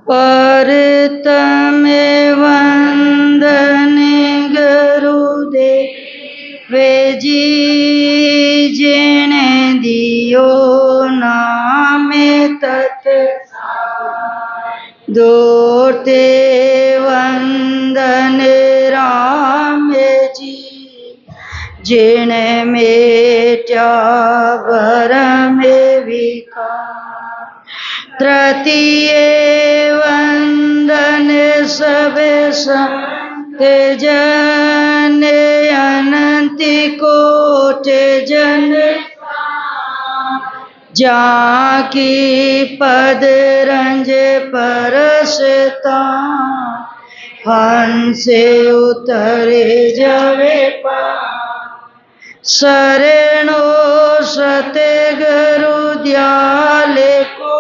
पर तमे वंदन गुरुदेव जी जिने दियो नामे तत् दोते वंदन राम जी जिने मेट्या भरम विकार तृतीय वंदन सब संत जन अनंत कोट जन जाकी पद रंज परसता हंस उतरे जवे पा शरणो सतगुरु दयाल को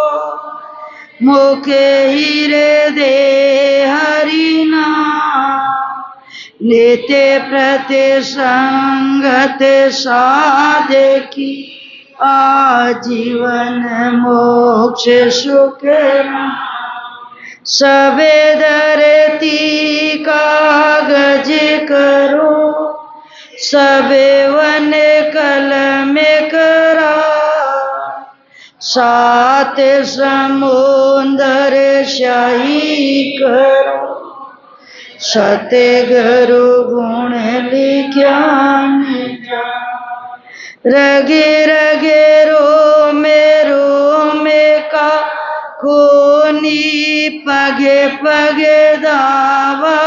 मुखे हीरे दे हरिना नित्य प्रति संगत साधकी आजीवन मोक्ष सुख सबे धरती कागज करो सबे वन कलम करा सात समुंदर शाही करो सतगुरु गुण लिख्या रगे रगे रो में का कोनी पगे पगे दावा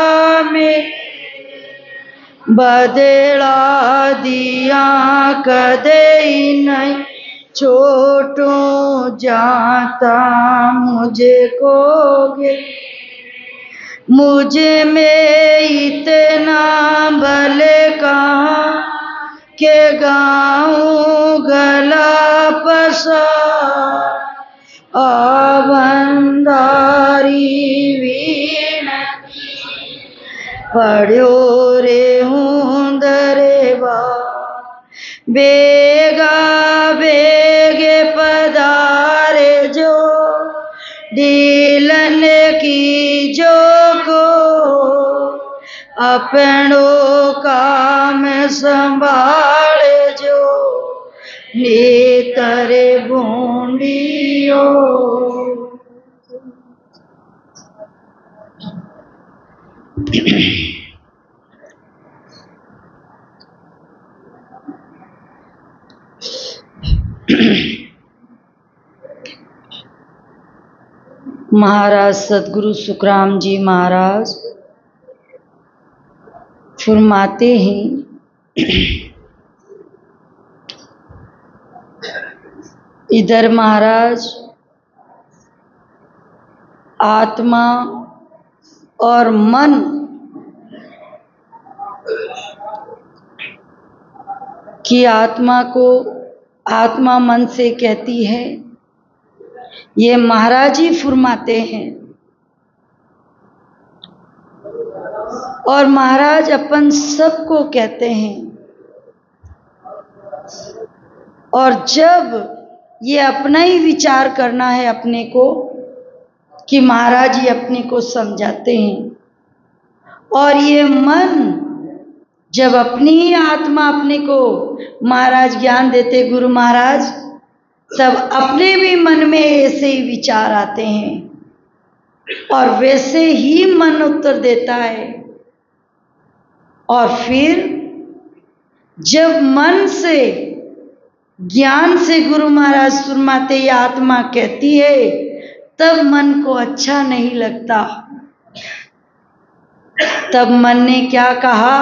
में बदला दिया कदे नहीं छोटू जाता मुझे कोगे मुझे में इतना भले कहाँ के गाऊं गला पसा बंदारी वीण पढ़ो रे हूँ दरेबा बेगा बेगे पधारे जो डीलन की जो को अपनों काम संभाल जो नेतरे बूंदियो महाराज सदगुरु सुखराम जी महाराज फरमाते हैं, इधर महाराज आत्मा और मन की आत्मा को आत्मा मन से कहती है, ये महाराज ही फरमाते हैं। और महाराज अपन सबको कहते हैं। और जब ये अपना ही विचार करना है अपने को, कि महाराज जी अपने को समझाते हैं, और ये मन जब अपनी ही आत्मा अपने को महाराज ज्ञान देते गुरु महाराज, तब अपने भी मन में ऐसे ही विचार आते हैं और वैसे ही मन उत्तर देता है। और फिर जब मन से ज्ञान से गुरु महाराज फरमाते ये आत्मा कहती है, तब मन को अच्छा नहीं लगता। तब मन ने क्या कहा,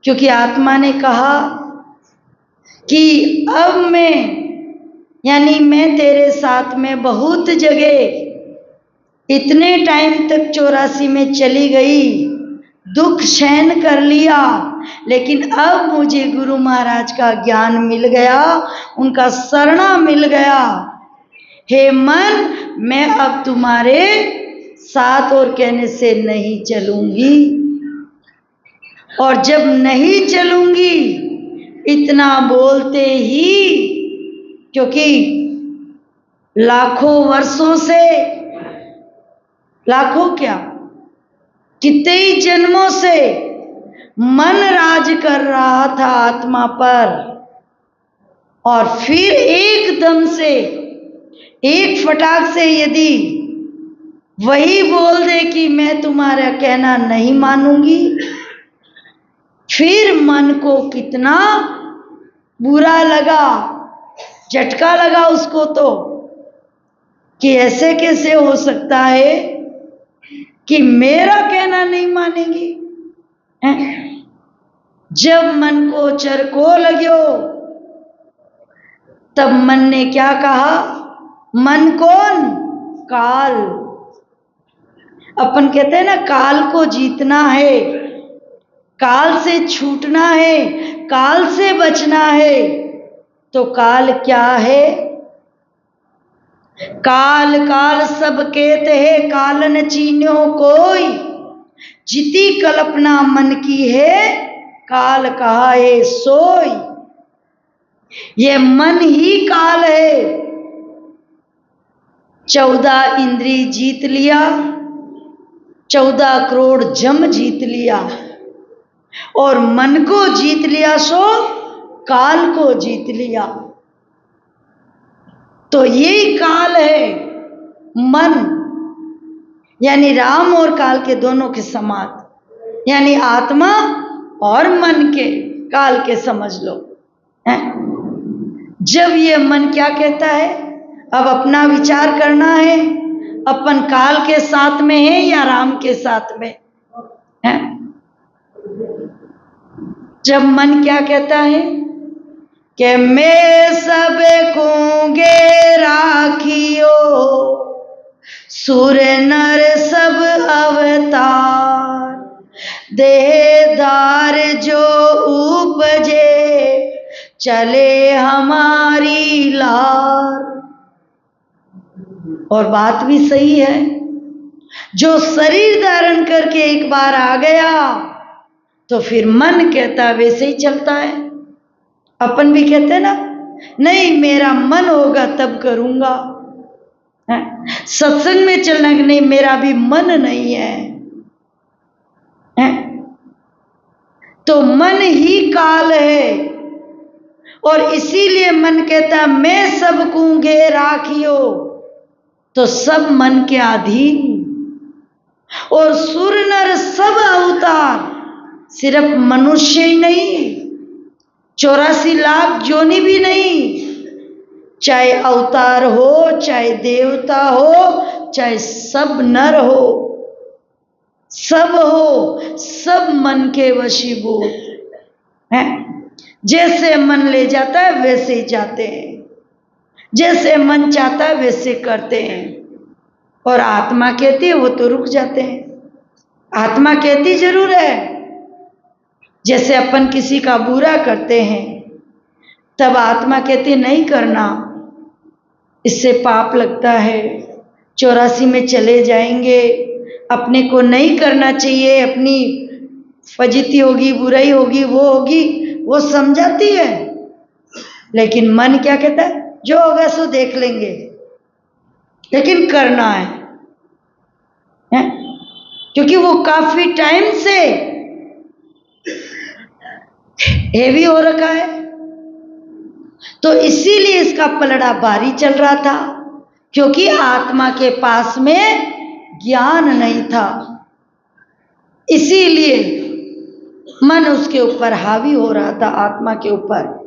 क्योंकि आत्मा ने कहा कि अब मैं मैं तेरे साथ में बहुत जगह इतने टाइम तक 84 में चली गई, दुख सहन कर लिया, लेकिन अब मुझे गुरु महाराज का ज्ञान मिल गया, उनका शरणा मिल गया। हे मन, मैं अब तुम्हारे साथ और कहने से नहीं चलूंगी। और जब नहीं चलूंगी इतना बोलते ही, क्योंकि लाखों वर्षों से लाखों क्या, कितने ही जन्मों से मन राज कर रहा था आत्मा पर, और फिर एकदम से एक फटाक से यदि वही बोल दे कि मैं तुम्हारा कहना नहीं मानूंगी, फिर मन को कितना बुरा लगा, झटका लगा उसको तो, कि ऐसे कैसे हो सकता है कि मेरा कहना नहीं मानेगी। जब मन को चरको लग्यो, तब मन ने क्या कहा? मन कौन? काल। अपन कहते हैं ना, काल को जीतना है, काल से छूटना है, काल से बचना है। तो काल क्या है? काल काल सब कहते हैं, कालन चीन्यो कोई, जिती कल्पना मन की है, काल कहा है सोई। ये मन ही काल है। 14 इंद्री जीत लिया, 14 करोड़ जम जीत लिया, और मन को जीत लिया सो काल को जीत लिया। तो यही काल है मन, यानी राम और काल के दोनों के समान, यानी आत्मा और मन के काल के समझ लो। जब ये मन क्या कहता है, अब अपना विचार करना है, अपन काल के साथ में है या राम के साथ में है? जब मन क्या कहता है कि मैं सब कूंगे राखियो, सुर नर सब अवतार, देहदार जो उपजे, चले हमारी लार। और बात भी सही है, जो शरीर धारण करके एक बार आ गया तो फिर मन कहता वैसे ही चलता है। अपन भी कहते हैं ना, नहीं मेरा मन होगा तब करूंगा। सत्संग में चलना कि नहीं मेरा भी मन नहीं है। तो मन ही काल है, और इसीलिए मन कहता मैं सब कूंगे राखियो, तो सब मन के अधीन। और सुर नर सब अवतार, सिर्फ मनुष्य ही नहीं, 84 लाख जोनी भी नहीं, चाहे अवतार हो, चाहे देवता हो, चाहे सब नर हो, सब हो, सब मन के वशीभूत हैं। जैसे मन ले जाता है वैसे ही जाते हैं, जैसे मन चाहता है वैसे करते हैं। और आत्मा कहती है वो तो रुक जाते हैं। आत्मा कहती जरूर है, जैसे अपन किसी का बुरा करते हैं तब आत्मा कहती नहीं करना, इससे पाप लगता है, 84 में चले जाएंगे, अपने को नहीं करना चाहिए, अपनी फजीती होगी, बुराई होगी, वो होगी, वो समझाती है। लेकिन मन क्या कहता है, जो होगा सो देख लेंगे, लेकिन करना है? क्योंकि वो काफी टाइम से हेवी हो रखा है, तो इसीलिए इसका पलड़ा भारी चल रहा था, क्योंकि आत्मा के पास में ज्ञान नहीं था, इसीलिए मन उसके ऊपर हावी हो रहा था, आत्मा के ऊपर।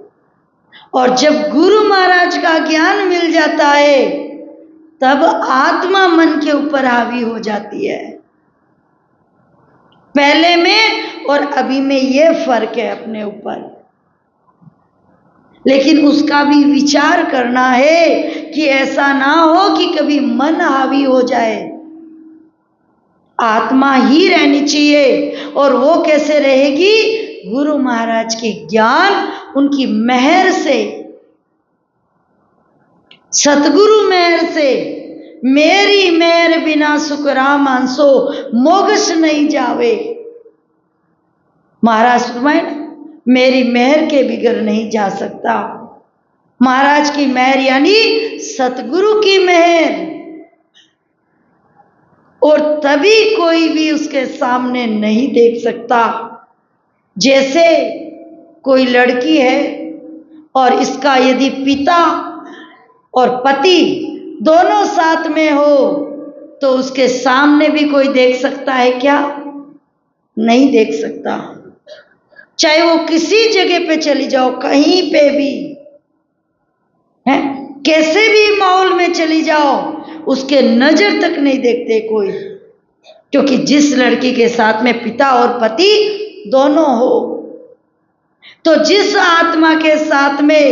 और जब गुरु महाराज का ज्ञान मिल जाता है तब आत्मा मन के ऊपर हावी हो जाती है। पहले में और अभी में ये फर्क है अपने ऊपर, लेकिन उसका भी विचार करना है कि ऐसा ना हो कि कभी मन हावी हो जाए। आत्मा ही रहनी चाहिए, और वो कैसे रहेगी? गुरु महाराज के ज्ञान, उनकी मेहर से, सतगुरु मेहर से। मेरी मेहर बिना सुखराम हंसो, मोगस नहीं जावे। महाराज फरमाए मेरी मेहर के बिगर नहीं जा सकता। महाराज की मेहर यानी सतगुरु की मेहर। और तभी कोई भी उसके सामने नहीं देख सकता। जैसे कोई लड़की है और इसका यदि पिता और पति दोनों साथ में हो तो उसके सामने भी कोई देख सकता है क्या? नहीं देख सकता। चाहे वो किसी जगह पे चली जाओ, कहीं पे भी है, कैसे भी माहौल में चली जाओ, उसके नजर तक नहीं देखते कोई, क्योंकि जिस लड़की के साथ में पिता और पति दोनों हो, तो जिस आत्मा के साथ में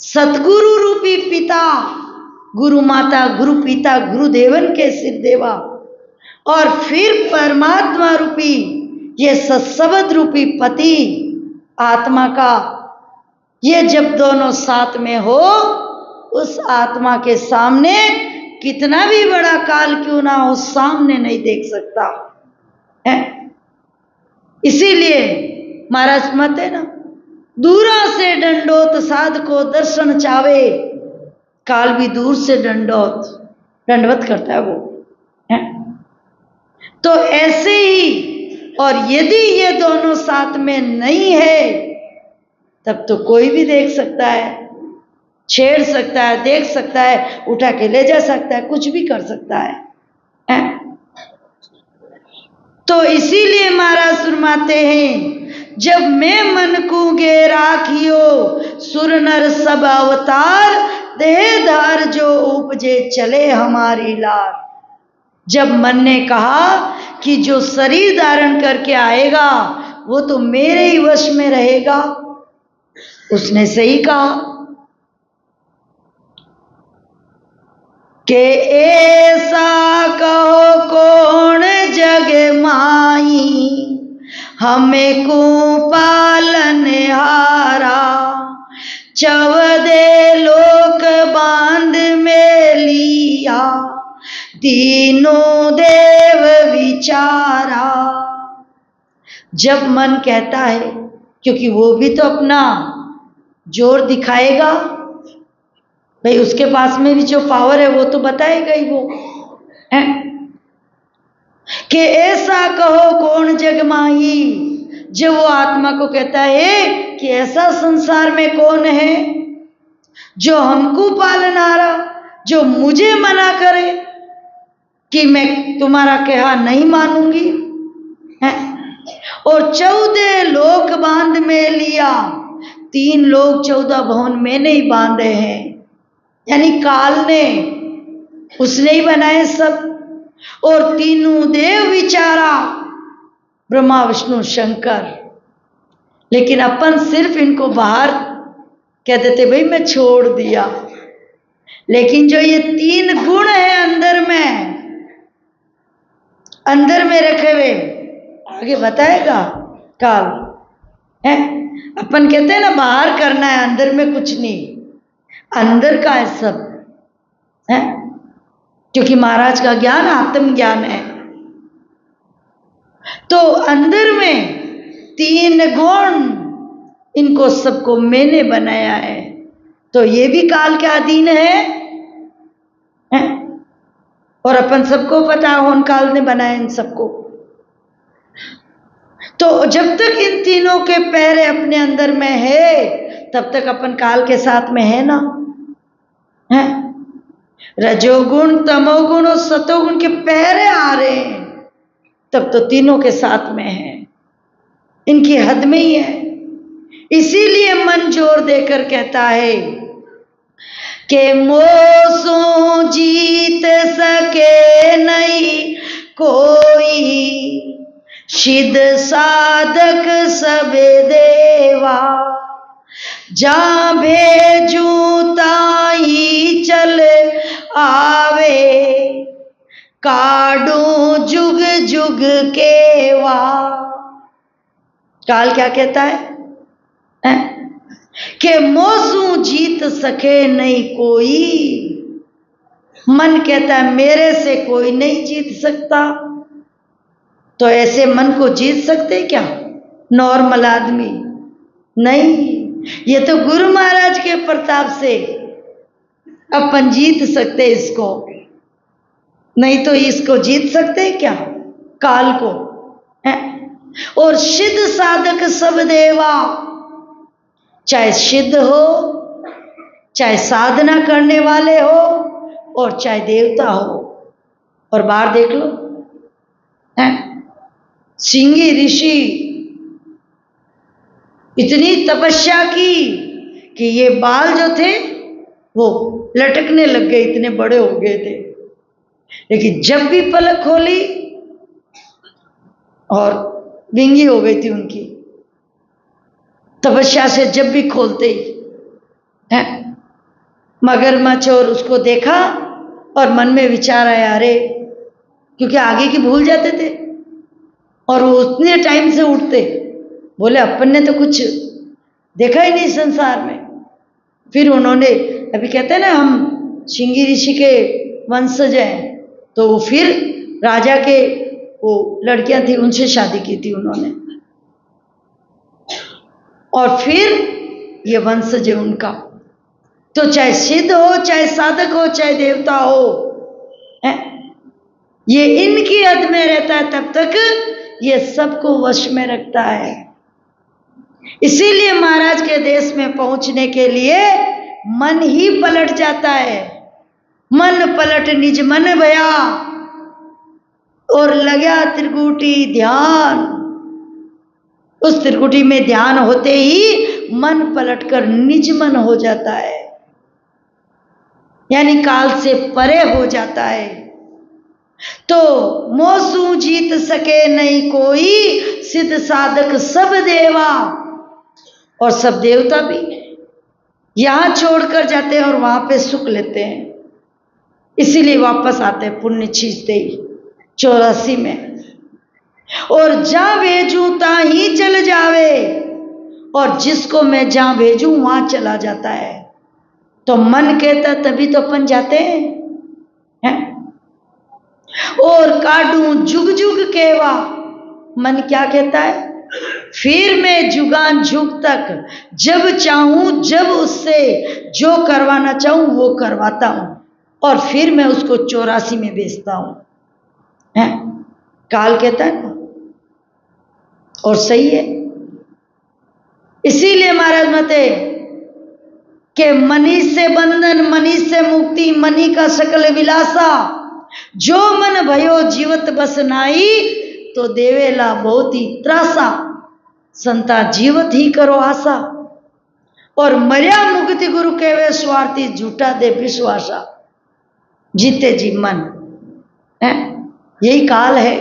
सतगुरु रूपी पिता, गुरु माता, गुरु पिता, गुरुदेवन के सिर देवा और फिर परमात्मा रूपी ये सत्सबद रूपी पति आत्मा का, ये जब दोनों साथ में हो, उस आत्मा के सामने कितना भी बड़ा काल क्यों ना हो, सामने नहीं देख सकता है। इसीलिए महाराज मत है ना, दूरा से दंडोत साध को दर्शन चावे, काल भी दूर से दंडवत करता है वो है। तो ऐसे ही, और यदि ये दोनों साथ में नहीं है तब तो कोई भी देख सकता है, छेड़ सकता है, देख सकता है, उठा के ले जा सकता है, कुछ भी कर सकता है? तो इसीलिए महाराज फरमाते हैं, जब मैं मन को गे राखियो सुर नर सब अवतार, देहधार जो उपजे चले हमारी लार। जब मन ने कहा कि जो शरीर धारण करके आएगा वो तो मेरे ही वश में रहेगा, उसने सही कहा कि ऐसा कहो कौन जग माई, हमें को पालन हारा, चौदह लोक बांध में लिया, तीनों देव विचारा। जब मन कहता है, क्योंकि वो भी तो अपना जोर दिखाएगा भाई, उसके पास में भी जो पावर है वो तो बताएगा ही वो है कि ऐसा कहो कौन जग माही। जब वो आत्मा को कहता है कि ऐसा संसार में कौन है जो हमको पालनारा, जो मुझे मना करे कि मैं तुम्हारा कहा नहीं मानूंगी है। और 14 लोक बांध में लिया, 3 लोक 14 भवन मैंने ही बांधे हैं, यानी काल ने, उसने ही बनाए सब। और तीनों देव विचारा, ब्रह्मा विष्णु शंकर। लेकिन अपन सिर्फ इनको बाहर कह देते भाई मैं छोड़ दिया, लेकिन जो ये 3 गुण है अंदर में रखे हुए, आगे बताएगा काल है। अपन कहते हैं ना बाहर करना है, अंदर में कुछ नहीं, अंदर का है सब है, क्योंकि महाराज का ज्ञान आत्म ज्ञान है। तो अंदर में 3 गुण, इनको सबको मैंने बनाया है, तो ये भी काल के अधीन है? और अपन सबको पता है कौन काल ने बनाया इन सबको। तो जब तक इन तीनों के पैरे अपने अंदर में है तब तक अपन काल के साथ में है ना है। रजोगुण, तमोगुण और सतोगुण के पैरे आ रहे हैं तब तो तीनों के साथ में है, इनकी हद में ही है। इसीलिए मन जोर देकर कहता है कि मोसो जीत सके नहीं कोई, सिद्ध साधक सब देवा, जा भेजूं ताई चल आवे, काडू जुग जुग केवा। काल क्या कहता है कि मोसू जीत सके नहीं कोई। मन कहता है मेरे से कोई नहीं जीत सकता। तो ऐसे मन को जीत सकते क्या नॉर्मल आदमी? नहीं, ये तो गुरु महाराज के प्रताप से अपन जीत सकते इसको। नहीं तो इसको जीत सकते हैं क्या, काल को है? और सिद्ध साधक सब देवा, चाहे सिद्ध हो, चाहे साधना करने वाले हो, और चाहे देवता हो। और बाहर देख लो, है सिंगी ऋषि इतनी तपस्या की कि ये बाल जो थे वो लटकने लग गए, इतने बड़े हो गए थे। लेकिन जब भी पलक खोली और विंगी हो गई थी उनकी तपस्या से, जब भी खोलते ही है मगरमच्छ। और उसको देखा और मन में विचार आया, अरे, क्योंकि आगे की भूल जाते थे और वो उतने टाइम से उठते, बोले अपन ने तो कुछ देखा ही नहीं संसार में। फिर उन्होंने, अभी कहते हैं ना हम सिंगी ऋषि के वंशज हैं, तो वो फिर राजा के वो लड़कियां थी उनसे शादी की थी उन्होंने, और फिर ये वंशज है उनका। तो चाहे सिद्ध हो, चाहे साधक हो, चाहे देवता हो, है? ये इनकी हद में रहता है, तब तक ये सबको वश में रखता है। इसीलिए महाराज के देश में पहुंचने के लिए मन ही पलट जाता है। मन पलट निज मन भया, और लगा त्रिकुटी ध्यान। उस त्रिकुटी में ध्यान होते ही मन पलटकर निज मन हो जाता है, यानी काल से परे हो जाता है। तो मोसू जीत सके नहीं कोई, सिद्ध साधक सब देवा। और सब देवता भी यहां छोड़कर जाते हैं और वहां पे सुख लेते हैं, इसीलिए वापस आते हैं पुण्य छींचते ही 84 में। और जहां भेजूं ता ही चल जावे, और जिसको मैं जहां भेजूं वहां चला जाता है। तो मन कहता तभी तो अपन जाते हैं? और काटूं जुग जुग केवा, मन क्या कहता है? फिर मैं जुगान जुग तक जब चाहूं, जब उससे जो करवाना चाहूं वो करवाता हूं, और फिर मैं उसको 84 में बेचता हूं, है? काल कहता है ना, और सही है। इसीलिए महाराज मते कि मनी से बंधन, मनी से मुक्ति, मनी का सकल विलासा, जो मन भयो जीवत बस नाई, तो देवेला बहुत ही त्रासा, संता जीवत ही करो आशा। और मर्या मुक्ति गुरु केवे स्वार्थी, झूठा दे विश्वासा, जीते जी मन, है? यही काल है।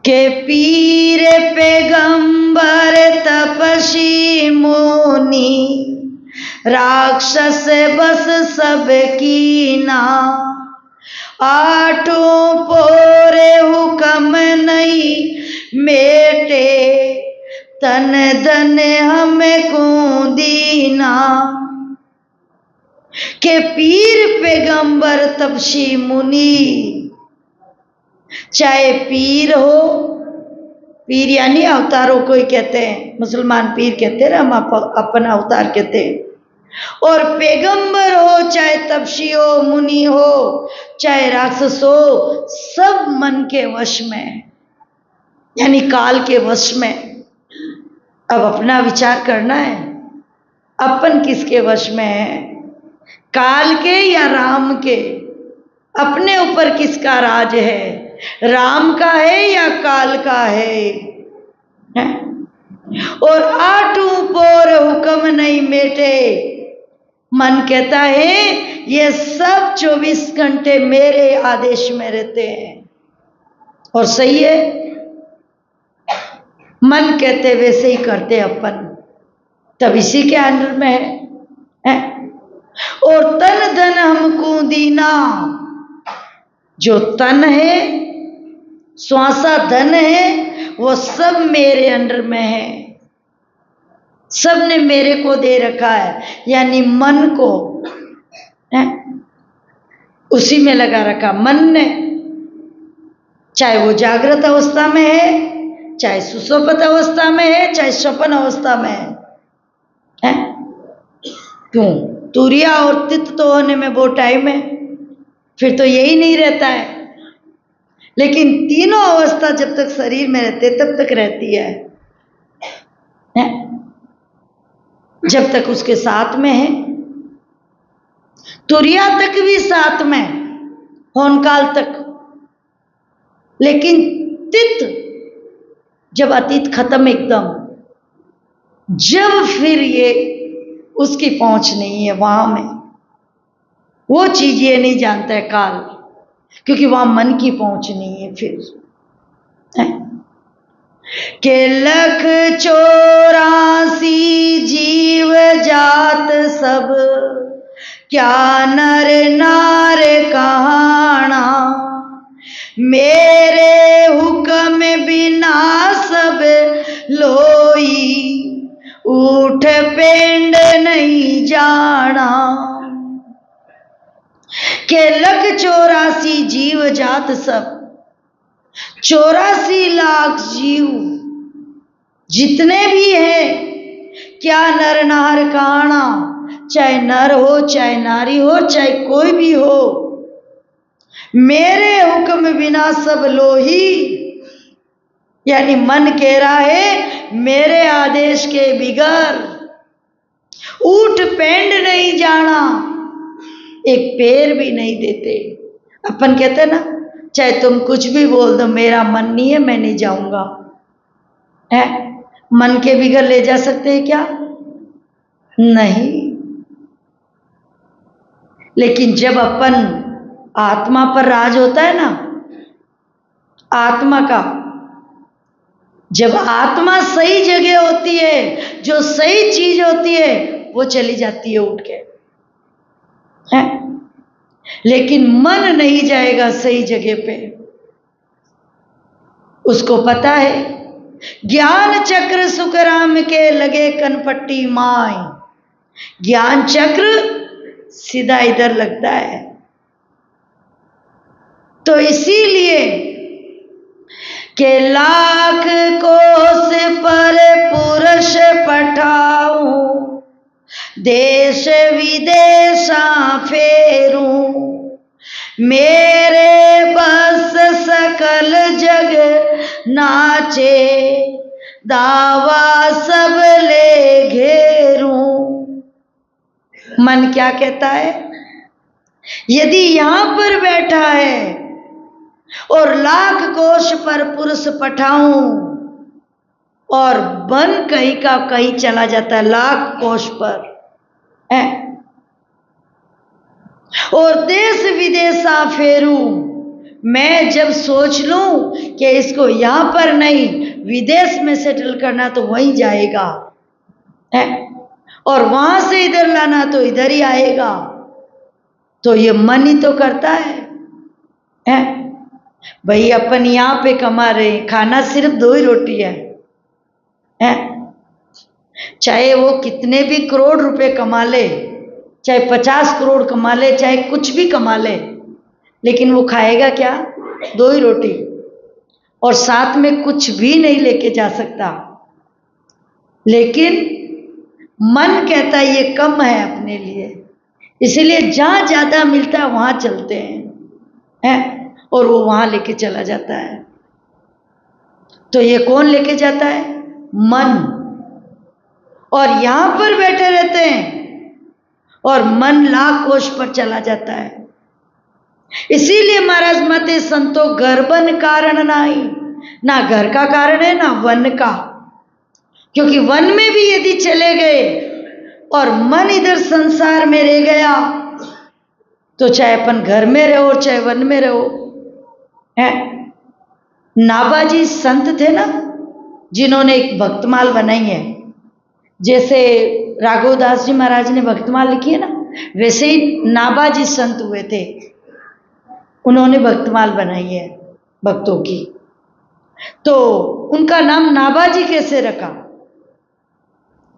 के पीर पैगंबर तपसी मुनि, राक्षस बस सब कीना, आठों पोरे हुक्म नहीं मेटे, तन धन हमें को दीना। के पीर पैगंबर तपसी मुनि, चाहे पीर हो, पीर यानी अवतारों को ही कहते हैं, मुसलमान पीर कहते हैं, हम अपना अवतार कहते हैं। और पैगंबर हो, चाहे तपसी हो, मुनि हो, चाहे राक्षस हो, सब मन के वश में, यानी काल के वश में। अब अपना विचार करना है, अपन किसके वश में है, काल के या राम के? अपने ऊपर किसका राज है, राम का है या काल का है? और आठों पोर हुक्म नहीं मेटे, मन कहता है ये सब 24 घंटे मेरे आदेश में रहते हैं, और सही है। मन कहते वैसे ही करते अपन, तब इसी के अंडर में है। और तन धन हमको दीना, जो तन है, श्वासा धन है, वो सब मेरे अंडर में है, सब ने मेरे को दे रखा है, यानी मन को है उसी में लगा रखा मन ने। चाहे वो जागृत अवस्था में है, चाहे सुषुप्त अवस्था में है, चाहे स्वप्न अवस्था में है? क्यों? तुरिया और तित तो होने में वो टाइम है, फिर तो यही नहीं रहता है। लेकिन तीनों अवस्था जब तक शरीर में रहते तब तक रहती है, जब तक उसके साथ में है। तुरिया तक भी साथ में, होनकाल तक। लेकिन तित जब अतीत खत्म एकदम, जब फिर ये उसकी पहुंच नहीं है वहां में, वो चीज ये नहीं जानता है काल, क्योंकि वहां मन की पहुंच नहीं है फिर है? के 1,84 जीव जात सब, क्या नर नार कहाना, मेरे हुक्म बिना सब लोई, उठ पेंड नहीं जाना। के 1,84 जीव जात सब, 84 लाख जीव जितने भी हैं, क्या नर नार कहाना, चाहे नर हो चाहे नारी हो चाहे कोई भी हो, मेरे हुक्म बिना सब लोही, यानी मन कह रहा है मेरे आदेश के बिगर ऊठ पेंड नहीं जाना, एक पैर भी नहीं देते। अपन कहते हैं ना, चाहे तुम कुछ भी बोल दो, मेरा मन नहीं है, मैं नहीं जाऊंगा। है मन के बिगर ले जा सकते हैं क्या? नहीं। लेकिन जब अपन आत्मा पर राज होता है ना, आत्मा का, जब आत्मा सही जगह होती है, जो सही चीज होती है वो चली जाती है उठ के, है? लेकिन मन नहीं जाएगा सही जगह पे। उसको पता है ज्ञान चक्र सुखराम के लगे कनपट्टी माई, ज्ञान चक्र सीधा इधर लगता है। तो इसीलिए के लाख कोस पर पुरुष पठाऊं, देश विदेशा फेरूं, मेरे बस सकल जग नाचे, दावा सब ले घेरूं। मन क्या कहता है? यदि यहां पर बैठा है और लाख कोश पर पुरुष पठाऊं, और बन कहीं का कहीं चला जाता है लाख कोश पर है, और देश विदेशा फेरूं, मैं जब सोच लूं कि इसको यहां पर नहीं विदेश में सेटल करना तो वहीं जाएगा है, और वहां से इधर लाना तो इधर ही आएगा। तो ये मन ही तो करता है? भाई अपन यहां पे कमा रहे हैं, खाना सिर्फ 2 ही रोटी है? चाहे वो कितने भी करोड़ रुपए कमा ले, चाहे 50 करोड़ कमा ले, चाहे कुछ भी कमा ले, लेकिन वो खाएगा क्या? 2 ही रोटी, और साथ में कुछ भी नहीं लेके जा सकता। लेकिन मन कहता है ये कम है अपने लिए, इसीलिए जहां ज्यादा मिलता है वहां चलते हैं, और वो वहां लेके चला जाता है। तो ये कौन लेके जाता है? मन। और यहां पर बैठे रहते हैं और मन लाख कोश पर चला जाता है। इसीलिए महाराज मते संतो गर्भन कारण नहीं, ना घर का कारण है ना वन का, क्योंकि वन में भी यदि चले गए और मन इधर संसार में रह गया, तो चाहे अपन घर में रहो चाहे वन में रहो, है? नाभाजी संत थे ना, जिन्होंने एक भक्तमाल बनाई है, जैसे राघवदास जी महाराज ने भक्तमाल लिखी है ना, वैसे ही नाभाजी संत हुए थे, उन्होंने भक्तमाल बनाई है भक्तों की। तो उनका नाम नाभाजी कैसे रखा?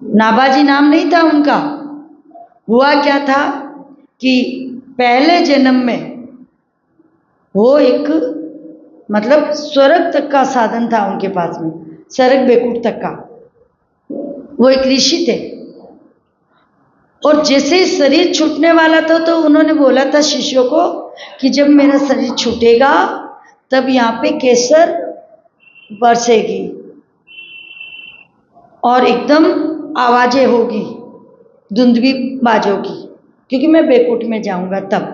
नाभाजी नाम नहीं था उनका। हुआ क्या था कि पहले जन्म में वो एक मतलब स्वर्ग तक का साधन था उनके पास में, स्वर्ग बैकुंठ तक का। वो एक ऋषि थे, और जैसे ही शरीर छूटने वाला था तो उन्होंने बोला था शिष्यों को कि जब मेरा शरीर छूटेगा तब यहाँ पे केसर बरसेगी और एकदम आवाजें होगी, धुंध भी बाजोगी, क्योंकि मैं बैकुंठ में जाऊंगा तब।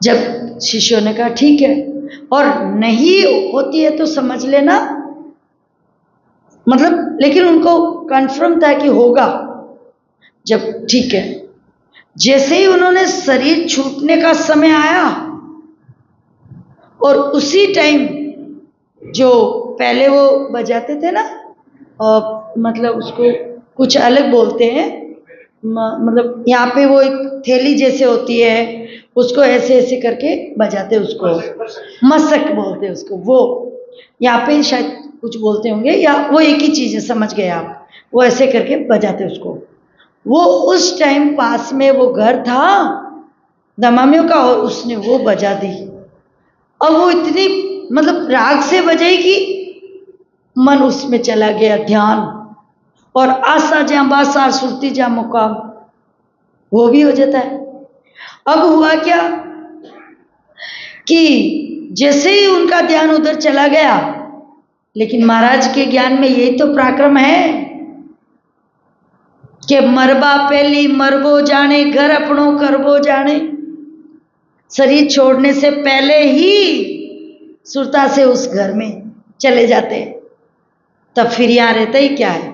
जब शिष्यों ने कहा ठीक है, और नहीं होती है तो समझ लेना, मतलब लेकिन उनको कंफर्म था कि होगा। जब ठीक है, जैसे ही उन्होंने शरीर छूटने का समय आया और उसी टाइम जो पहले वो बजाते थे ना, मतलब उसको कुछ अलग बोलते हैं, मतलब यहाँ पे वो एक थैली जैसे होती है, उसको ऐसे ऐसे करके बजाते, उसको मसक बोलते हैं उसको। वो यहाँ पे शायद कुछ बोलते होंगे, या वो एक ही चीज़ है, समझ गए आप। वो ऐसे करके बजाते उसको। वो उस टाइम पास में वो घर था दमामियों का, और उसने वो बजा दी। और वो इतनी मतलब राग से बजाई कि मन उसमें चला गया, ध्यान, और आसा जहाँ बासार सुरती जहाँ मुकाम, वो भी हो जाता है। अब हुआ क्या कि जैसे ही उनका ध्यान उधर चला गया, लेकिन महाराज के ज्ञान में यही तो पराक्रम है कि मरबा पहली मरबो जाने, घर अपनों करबो जाने। शरीर छोड़ने से पहले ही सुरता से उस घर में चले जाते, तब फिर यहाँ रहता ही क्या है।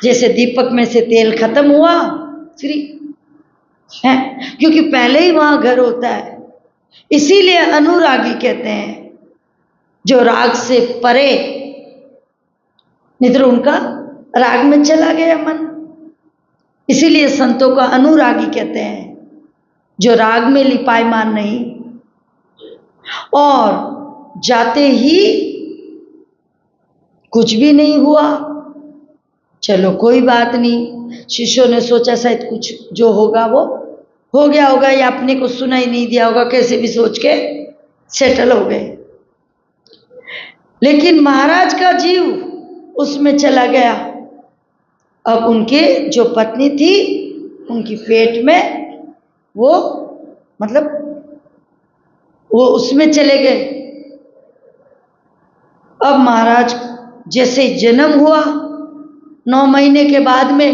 जैसे दीपक में से तेल खत्म हुआ, फ्री है, क्योंकि पहले ही वहां घर होता है। इसीलिए अनुरागी कहते हैं, जो राग से परे, नहीं तो उनका राग में चला गया मन। इसीलिए संतों का अनुरागी कहते हैं, जो राग में लिपायमान नहीं। और जाते ही कुछ भी नहीं हुआ, चलो कोई बात नहीं। शिष्यों ने सोचा शायद कुछ जो होगा वो हो गया होगा, या अपने को सुना ही नहीं दिया होगा, कैसे भी सोच के सेटल हो गए। लेकिन महाराज का जीव उसमें चला गया। अब उनके जो पत्नी थी, उनकी पेट में वो मतलब वो उसमें चले गए। अब महाराज जैसे जन्म हुआ 9 महीने के बाद में,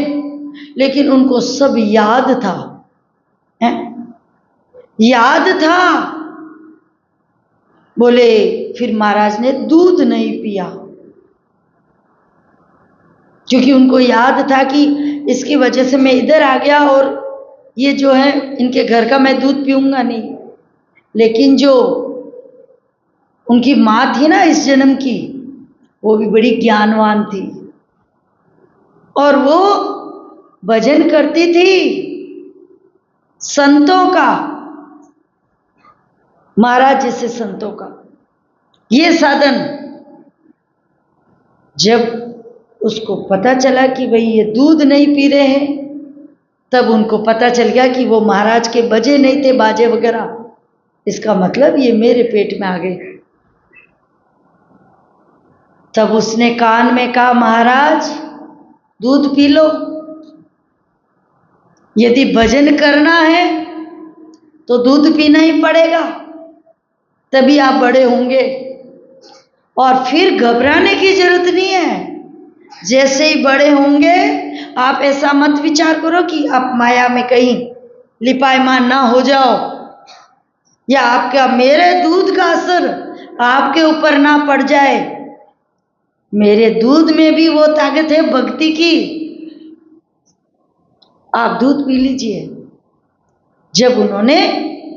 लेकिन उनको सब याद था, है? याद था। बोले फिर महाराज ने दूध नहीं पिया, क्योंकि उनको याद था कि इसकी वजह से मैं इधर आ गया और ये जो है इनके घर का मैं दूध पीऊंगा नहीं। लेकिन जो उनकी माँ थी ना इस जन्म की, वो भी बड़ी ज्ञानवान थी, और वो भजन करती थी संतों का, महाराज जैसे संतों का ये साधन। जब उसको पता चला कि भाई ये दूध नहीं पी रहे हैं, तब उनको पता चल गया कि वो महाराज के बजे नहीं थे, बाजे वगैरह, इसका मतलब ये मेरे पेट में आ गए। तब उसने कान में कहा, महाराज दूध पी लो, यदि भजन करना है तो दूध पीना ही पड़ेगा, तभी आप बड़े होंगे। और फिर घबराने की जरूरत नहीं है। जैसे ही बड़े होंगे, आप ऐसा मत विचार करो कि आप माया में कहीं लिपायमान ना हो जाओ, या आपका मेरे दूध का असर आपके ऊपर ना पड़ जाए। मेरे दूध में भी वो ताकत है भक्ति की, आप दूध पी लीजिए। जब उन्होंने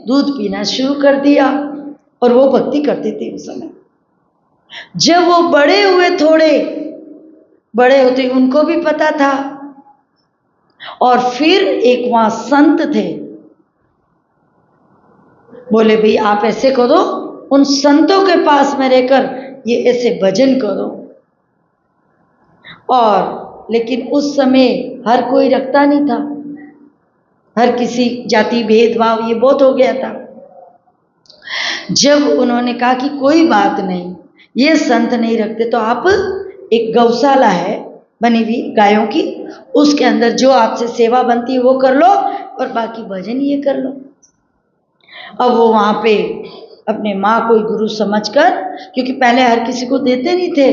दूध पीना शुरू कर दिया, और वो भक्ति करते थे उस समय। जब वो बड़े हुए, थोड़े बड़े होते, उनको भी पता था। और फिर एक वहां संत थे, बोले भाई आप ऐसे करो, उन संतों के पास में रहकर ये ऐसे भजन करो। और लेकिन उस समय हर कोई रखता नहीं था, हर किसी जाति भेदभाव ये बहुत हो गया था। जब उन्होंने कहा कि कोई बात नहीं, ये संत नहीं रखते, तो आप एक गौशाला है बनी हुई गायों की, उसके अंदर जो आपसे सेवा बनती है वो कर लो, और बाकी भजन ये कर लो। अब वो वहाँ पे अपने माँ को ही गुरु समझकर, क्योंकि पहले हर किसी को देते नहीं थे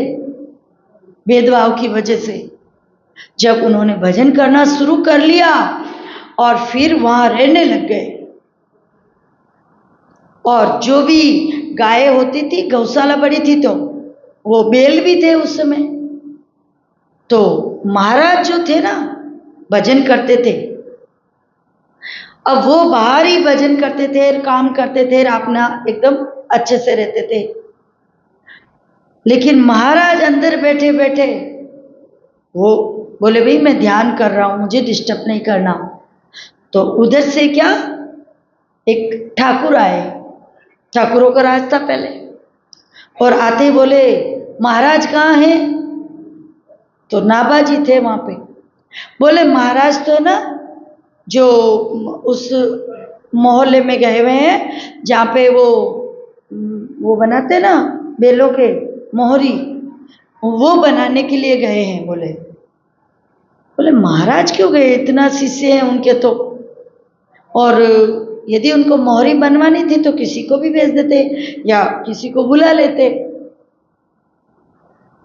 भेदभाव की वजह से, जब उन्होंने भजन करना शुरू कर लिया और फिर वहाँ रहने लग गए, और जो भी गाय होती थी, गौशाला बड़ी थी तो वो बैल भी थे उस समय, तो महाराज जो थे ना भजन करते थे, अब वो बाहर ही भजन करते थे, काम करते थे, अपना एकदम अच्छे से रहते थे, लेकिन महाराज अंदर बैठे बैठे वो बोले भाई मैं ध्यान कर रहा हूं, मुझे डिस्टर्ब नहीं करना। तो उधर से क्या एक ठाकुर आए, ठाकुरों का राज था पहले, और आते ही बोले महाराज कहाँ हैं? तो नाबाजी थे वहां पे। बोले महाराज तो ना जो उस मोहल्ले में गए हुए हैं जहाँ पे वो बनाते ना बेलों के मोहरी, वो बनाने के लिए गए हैं। बोले महाराज क्यों गए? इतना शिष्य हैं उनके तो, और यदि उनको मोहरी बनवानी थी तो किसी को भी भेज देते या किसी को बुला लेते।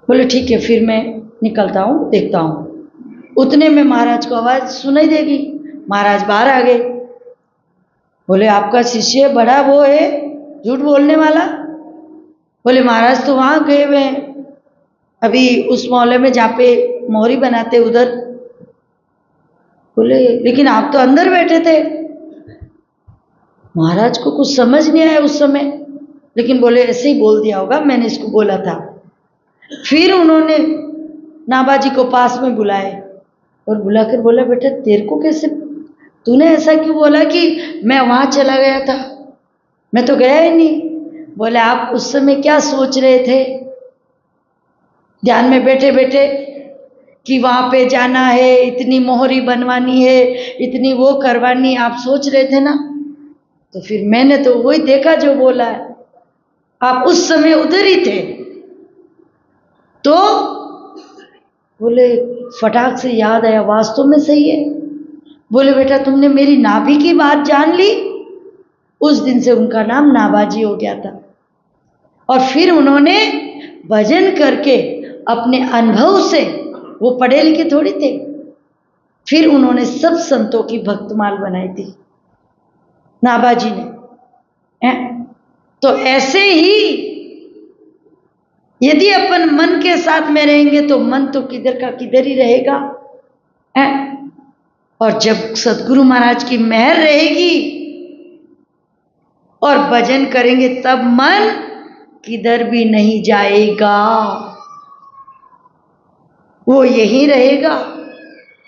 बोले ठीक है फिर मैं निकलता हूँ, देखता हूँ। उतने में महाराज को आवाज़ सुनाई देगी, महाराज बाहर आ गए। बोले आपका शिष्य बड़ा वो है झूठ बोलने वाला। बोले महाराज तो वहाँ गए हुए हैं अभी उस मोहल्ले में जहाँ पे मोहरी बनाते उधर। बोले लेकिन आप तो अंदर बैठे थे। महाराज को कुछ समझ नहीं आया उस समय, लेकिन बोले ऐसे ही बोल दिया होगा, मैंने इसको बोला था। फिर उन्होंने नाबाजी को पास में बुलाए और बुलाकर बोला बेटा तेरे को कैसे, तूने ऐसा क्यों बोला कि मैं वहाँ चला गया था? मैं तो गया ही नहीं। बोले आप उस समय क्या सोच रहे थे ध्यान में बैठे बैठे कि वहाँ पे जाना है, इतनी मोहरी बनवानी है, इतनी वो करवानी, आप सोच रहे थे ना? तो फिर मैंने तो वही देखा जो बोला है, आप उस समय उधर ही थे। तो बोले फटाक से याद आया वास्तव में सही है। बोले बेटा तुमने मेरी नाभि की बात जान ली। उस दिन से उनका नाम नाबाजी हो गया था। और फिर उन्होंने भजन करके अपने अनुभव से, वो पढ़े लिखे थोड़ी थे, फिर उन्होंने सब संतों की भक्तमाल बनाई थी नाबाजी ने। तो ऐसे ही यदि अपन मन के साथ में रहेंगे तो मन तो किधर का किधर ही रहेगा। और जब सदगुरु महाराज की मेहर रहेगी और भजन करेंगे तब मन किधर भी नहीं जाएगा, वो यहीं रहेगा।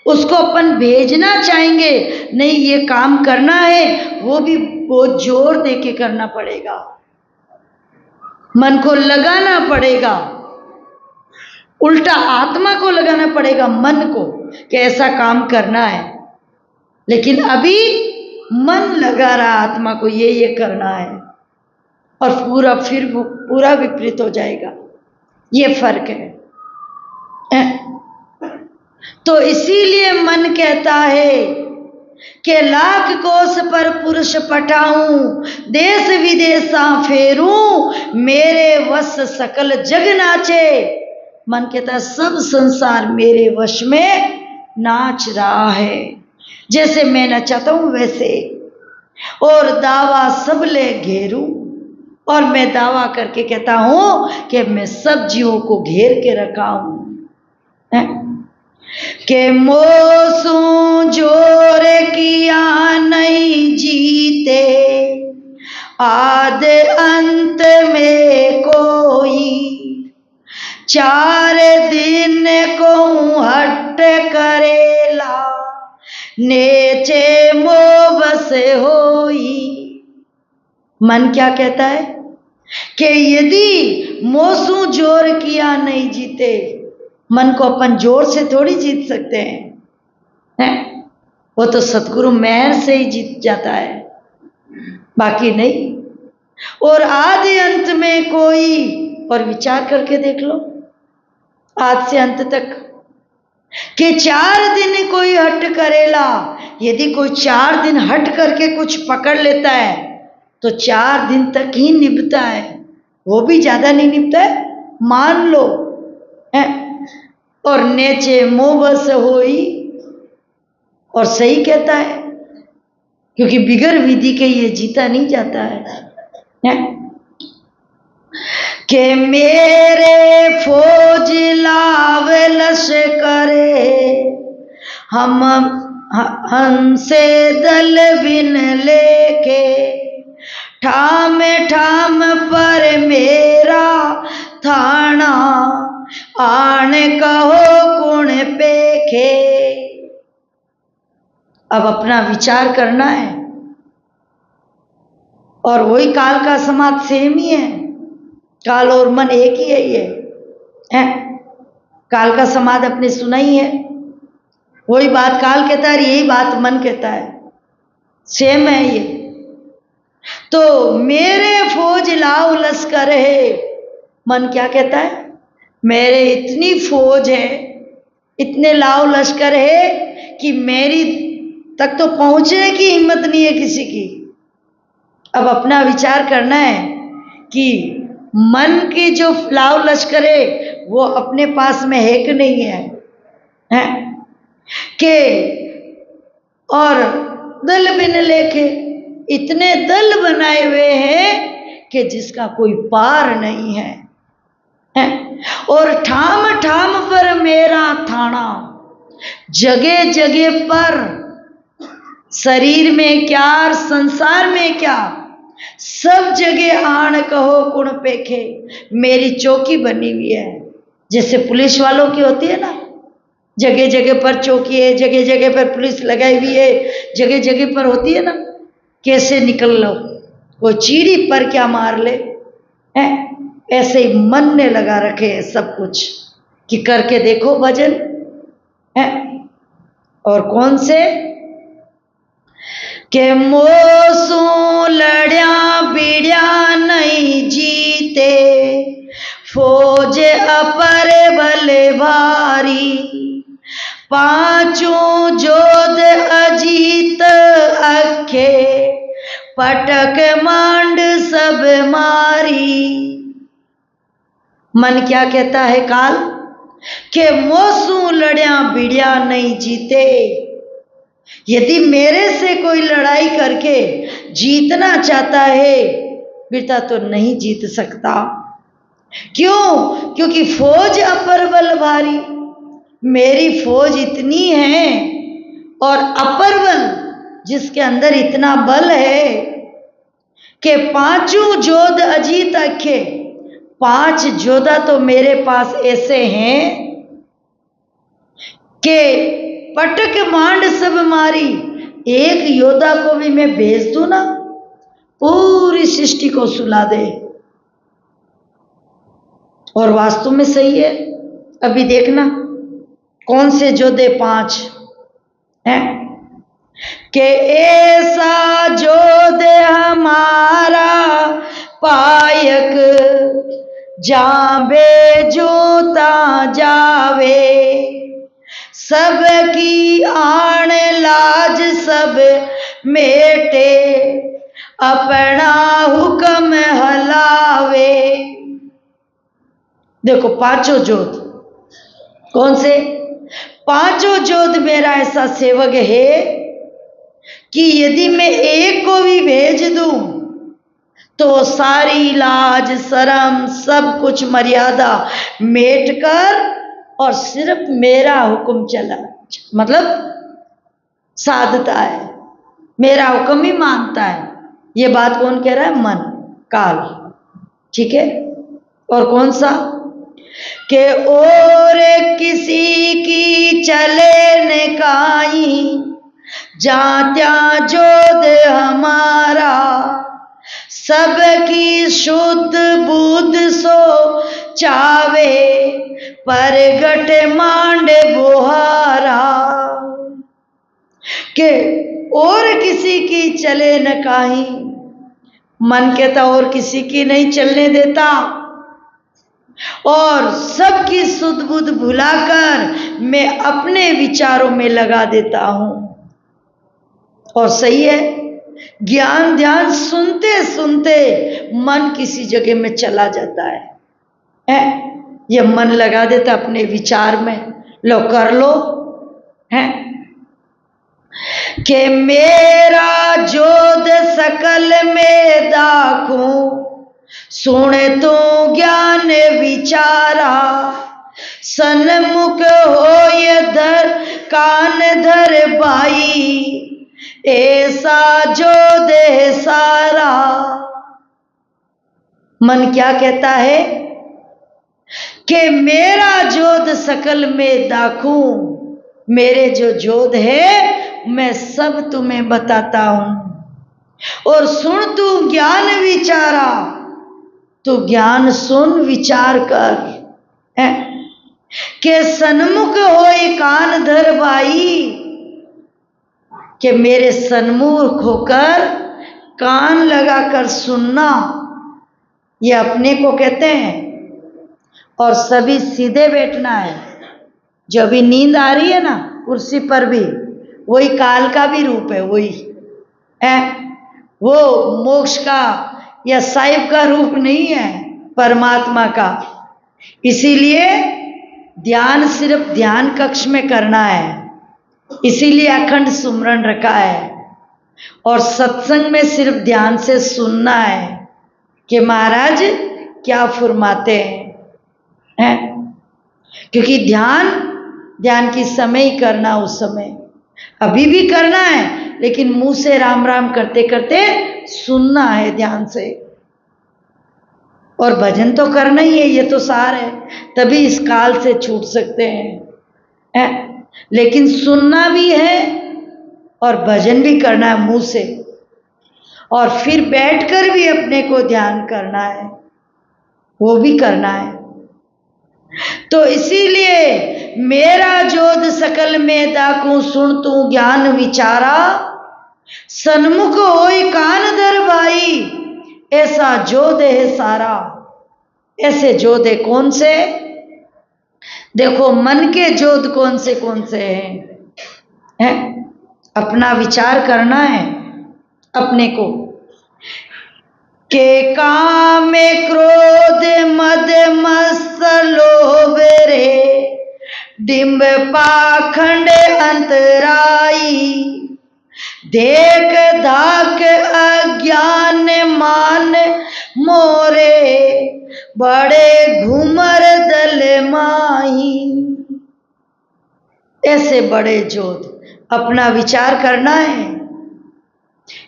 उसको अपन भेजना चाहेंगे, नहीं ये काम करना है, वो भी बहुत जोर दे के करना पड़ेगा, मन को लगाना पड़ेगा, उल्टा आत्मा को लगाना पड़ेगा मन को कि ऐसा काम करना है। लेकिन अभी मन लगा रहा आत्मा को ये करना है, और फिर वो पूरा विपरीत हो जाएगा। ये फर्क है। तो इसीलिए मन कहता है कि लाख कोस पर पुरुष पटाऊं, देश विदेशा फेरूं, मेरे वश सकल जग नाचे। मन कहता है सब संसार मेरे वश में नाच रहा है, जैसे मैं नचाता हूं वैसे, और दावा सब ले घेरूं, और मैं दावा करके कहता हूं कि मैं सब जीवों को घेर के रखा हूं। के मोसू जोर किया नहीं जीते, आदि अंत में कोई, चार दिन को हट करेला, नेचे मोह बसे होई। मन क्या कहता है कि यदि मोसू जोर किया नहीं जीते, मन को अपन जोर से थोड़ी जीत सकते हैं, वो तो सतगुरु मेहर से ही जीत जाता है, बाकी नहीं। और आदि अंत में कोई, और विचार करके देख लो आज से अंत तक कि 4 दिन कोई हट करेला। यदि कोई 4 दिन हट करके कुछ पकड़ लेता है तो 4 दिन तक ही निभता है, वो भी ज्यादा नहीं निभता है, मान लो है। और नेचे मोह बस होई, और सही कहता है, क्योंकि बिगर विधि के ये जीता नहीं जाता है? के मेरे फौज लाव लश्करे, हम हमसे दल बिन लेके, ठाम ठाम पर मेरा थाना, आन कहो कुण पेखे। अब अपना विचार करना है, और वही काल का समाज सेम ही है, काल और मन एक ही है। ये है काल का समाज अपने सुना ही है, वही बात काल कहता है, यही बात मन कहता है, सेम है ये। तो मेरे फौज लाओ लश्कर है, मन क्या कहता है, मेरे इतनी फौज है, इतने लाओ लश्कर है कि मेरी तक तो पहुंचने की हिम्मत नहीं है किसी की। अब अपना विचार करना है कि मन की जो लाओ लश्कर है वो अपने पास में है कि नहीं है, के और दल बिन लेके, इतने दल बनाए हुए हैं कि जिसका कोई पार नहीं है, और ठाम ठाम पर मेरा थाना, जगह जगह पर, शरीर में क्या संसार में क्या, सब जगह आन कहो कुण पेखे, मेरी चौकी बनी हुई है। जैसे पुलिस वालों की होती है ना, जगह जगह पर चौकी है, जगह जगह पर पुलिस लगाई हुई है, जगह जगह पर होती है ना, कैसे निकल लो, वो चीड़ी पर क्या मार ले, ऐसे ही मन ने लगा रखे है सब कुछ कि करके देखो भजन है। और कौन से के मोसू लड़या बिड़या नहीं जीते, फौज अपर बल भारी, पांचों जोध अजीत अखे, पटक मांड सब मारी। मन क्या कहता है काल, के मोसू लड़या बिड़या नहीं जीते, यदि मेरे से कोई लड़ाई करके जीतना चाहता है बेटा तो नहीं जीत सकता। क्यों? क्योंकि फौज अपर बल भारी, मेरी फौज इतनी है और अपर बल, जिसके अंदर इतना बल है कि पांचों जोध अजीत अखे, 5 जोधा तो मेरे पास ऐसे हैं कि पटक मांड सब मारी, एक योद्धा को भी मैं भेज दूं ना, पूरी सृष्टि को सुला दे। और वास्तव में सही है। अभी देखना कौन से जोधे 5 हैं कि ऐसा जोधे हमारा पायक, जाबे जोता जावे, सबकी आण लाज सब मेटे, अपना हुक्म हलावे। देखो 5 जोध, कौन से 5 जोध मेरा ऐसा सेवक है कि यदि मैं एक को भी भेज दूं तो सारी लाज शर्म सब कुछ मर्यादा मेट कर और सिर्फ मेरा हुक्म चला, मतलब साधता है, मेरा हुक्म ही मानता है। ये बात कौन कह रहा है? मन, काल। ठीक है। और कौन सा के और किसी की चले न काई, जात्या जोध हमारा, सबकी शुद्ध बुद्ध सो चावे, परगट मांड बुहारा। के और किसी की चले न काई, मन कहता और किसी की नहीं चलने देता, और सबकी शुद्ध बुद्ध भुलाकर मैं अपने विचारों में लगा देता हूं। और सही है, ज्ञान ध्यान सुनते सुनते मन किसी जगह में चला जाता है? ये मन लगा देता अपने विचार में, लो कर लो है कि मेरा जोध सकल में दाखूं, सुन तू ज्ञान विचारा, सन्मुख होय धर कान धर भाई, ऐसा जो दे सारा। मन क्या कहता है कि मेरा जोध सकल में दाखूं, मेरे जो जोध है मैं सब तुम्हें बताता हूं, और सुन तू ज्ञान विचारा, तू ज्ञान सुन विचार कर है कि सन्मुख होए कान धर भाई, कि मेरे सन्मुख होकर कान लगाकर सुनना, ये अपने को कहते हैं। और सभी सीधे बैठना है। जो अभी नींद आ रही है ना कुर्सी पर भी, वही काल का भी रूप है, वही है। वो मोक्ष का या साहिब का रूप नहीं है, परमात्मा का। इसीलिए ध्यान सिर्फ ध्यान कक्ष में करना है, इसीलिए अखंड सुमरन रखा है। और सत्संग में सिर्फ ध्यान से सुनना है कि महाराज क्या फरमाते हैं, क्योंकि ध्यान की समय ही करना, उस समय अभी भी करना है, लेकिन मुंह से राम राम करते करते सुनना है ध्यान से। और भजन तो करना ही है, ये तो सार है, तभी इस काल से छूट सकते हैं। लेकिन सुनना भी है और भजन भी करना है मुंह से, और फिर बैठकर भी अपने को ध्यान करना है, वो भी करना है। तो इसीलिए मेरा जोध सकल में दाखूं, सुन तू ज्ञान विचारा, सन्मुख होई कान धर भाई, ऐसा जोध है सारा। ऐसे जोध है कौन से? देखो मन के जोध कौन से हैं? अपना विचार करना है अपने को, के काम क्रोध मद मत्सर लोभ रे, डिंब पाखंड अंतराई, देख धाक अज्ञान मान मोरे, बड़े घूमर दल माही। ऐसे बड़े जोध अपना विचार करना है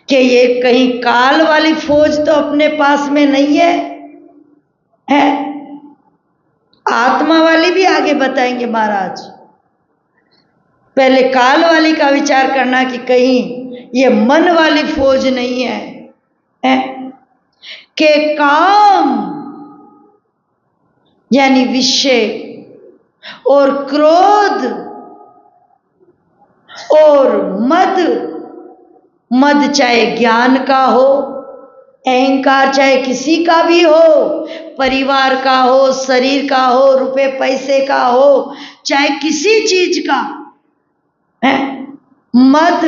कि ये कहीं काल वाली फौज तो अपने पास में नहीं है? आत्मा वाली भी आगे बताएंगे महाराज। पहले काल वाली का विचार करना कि कहीं ये मन वाली फौज नहीं है कि काम यानी विषय और क्रोध और मद चाहे ज्ञान का हो, अहंकार चाहे किसी का भी हो, परिवार का हो, शरीर का हो, रुपए पैसे का हो, चाहे किसी चीज का है, मद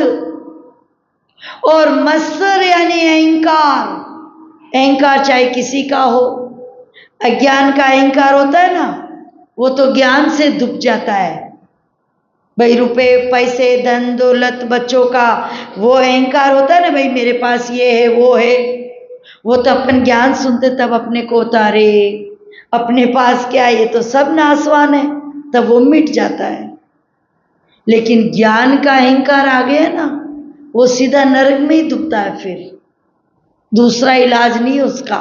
और मत्सर यानी अहंकार चाहे किसी का हो। अज्ञान का अहंकार होता है ना, वो तो ज्ञान से दुब जाता है। भाई रुपए पैसे धन दौलत बच्चों का वो अहंकार होता है ना, भाई मेरे पास ये है वो है, वो तो अपन ज्ञान सुनते तब अपने को उतारे, अपने पास क्या है, ये तो सब नासवान है, तब वो मिट जाता है। लेकिन ज्ञान का अहंकार आ गया ना, वो सीधा नरक में ही दुबता है, फिर दूसरा इलाज नहीं उसका,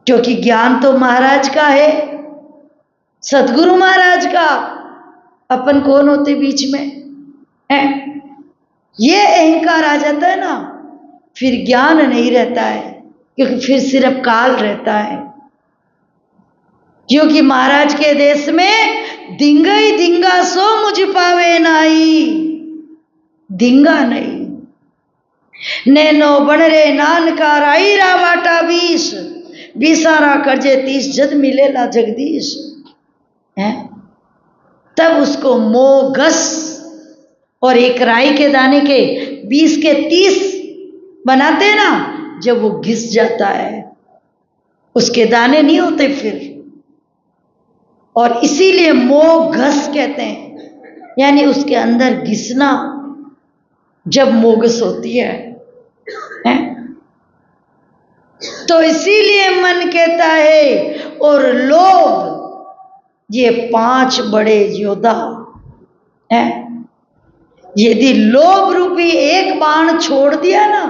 क्योंकि ज्ञान तो महाराज का है, सतगुरु महाराज का। अपन कौन होते बीच में है? ये अहंकार आ जाता है ना, फिर ज्ञान नहीं रहता है, क्योंकि फिर सिर्फ काल रहता है। क्योंकि महाराज के देश में धिंगा ही धिंगा सो मुझ पावे नाई, धिंगा नहीं नैनो बन रे नानका राई रा बाटा 20 करजे 30 जद मिलेला जगदीश है। तब उसको मोगस और एक राई के दाने के 20 के 30 बनाते हैं ना, जब वो घिस जाता है, उसके दाने नहीं होते फिर। और इसीलिए मोह घस कहते हैं, यानी उसके अंदर घिसना, जब मोगस होती है, हैं? तो इसीलिए मन कहता है। और लोभ, ये 5 बड़े योद्धा हैं। यदि लोभ रूपी एक बाण छोड़ दिया ना,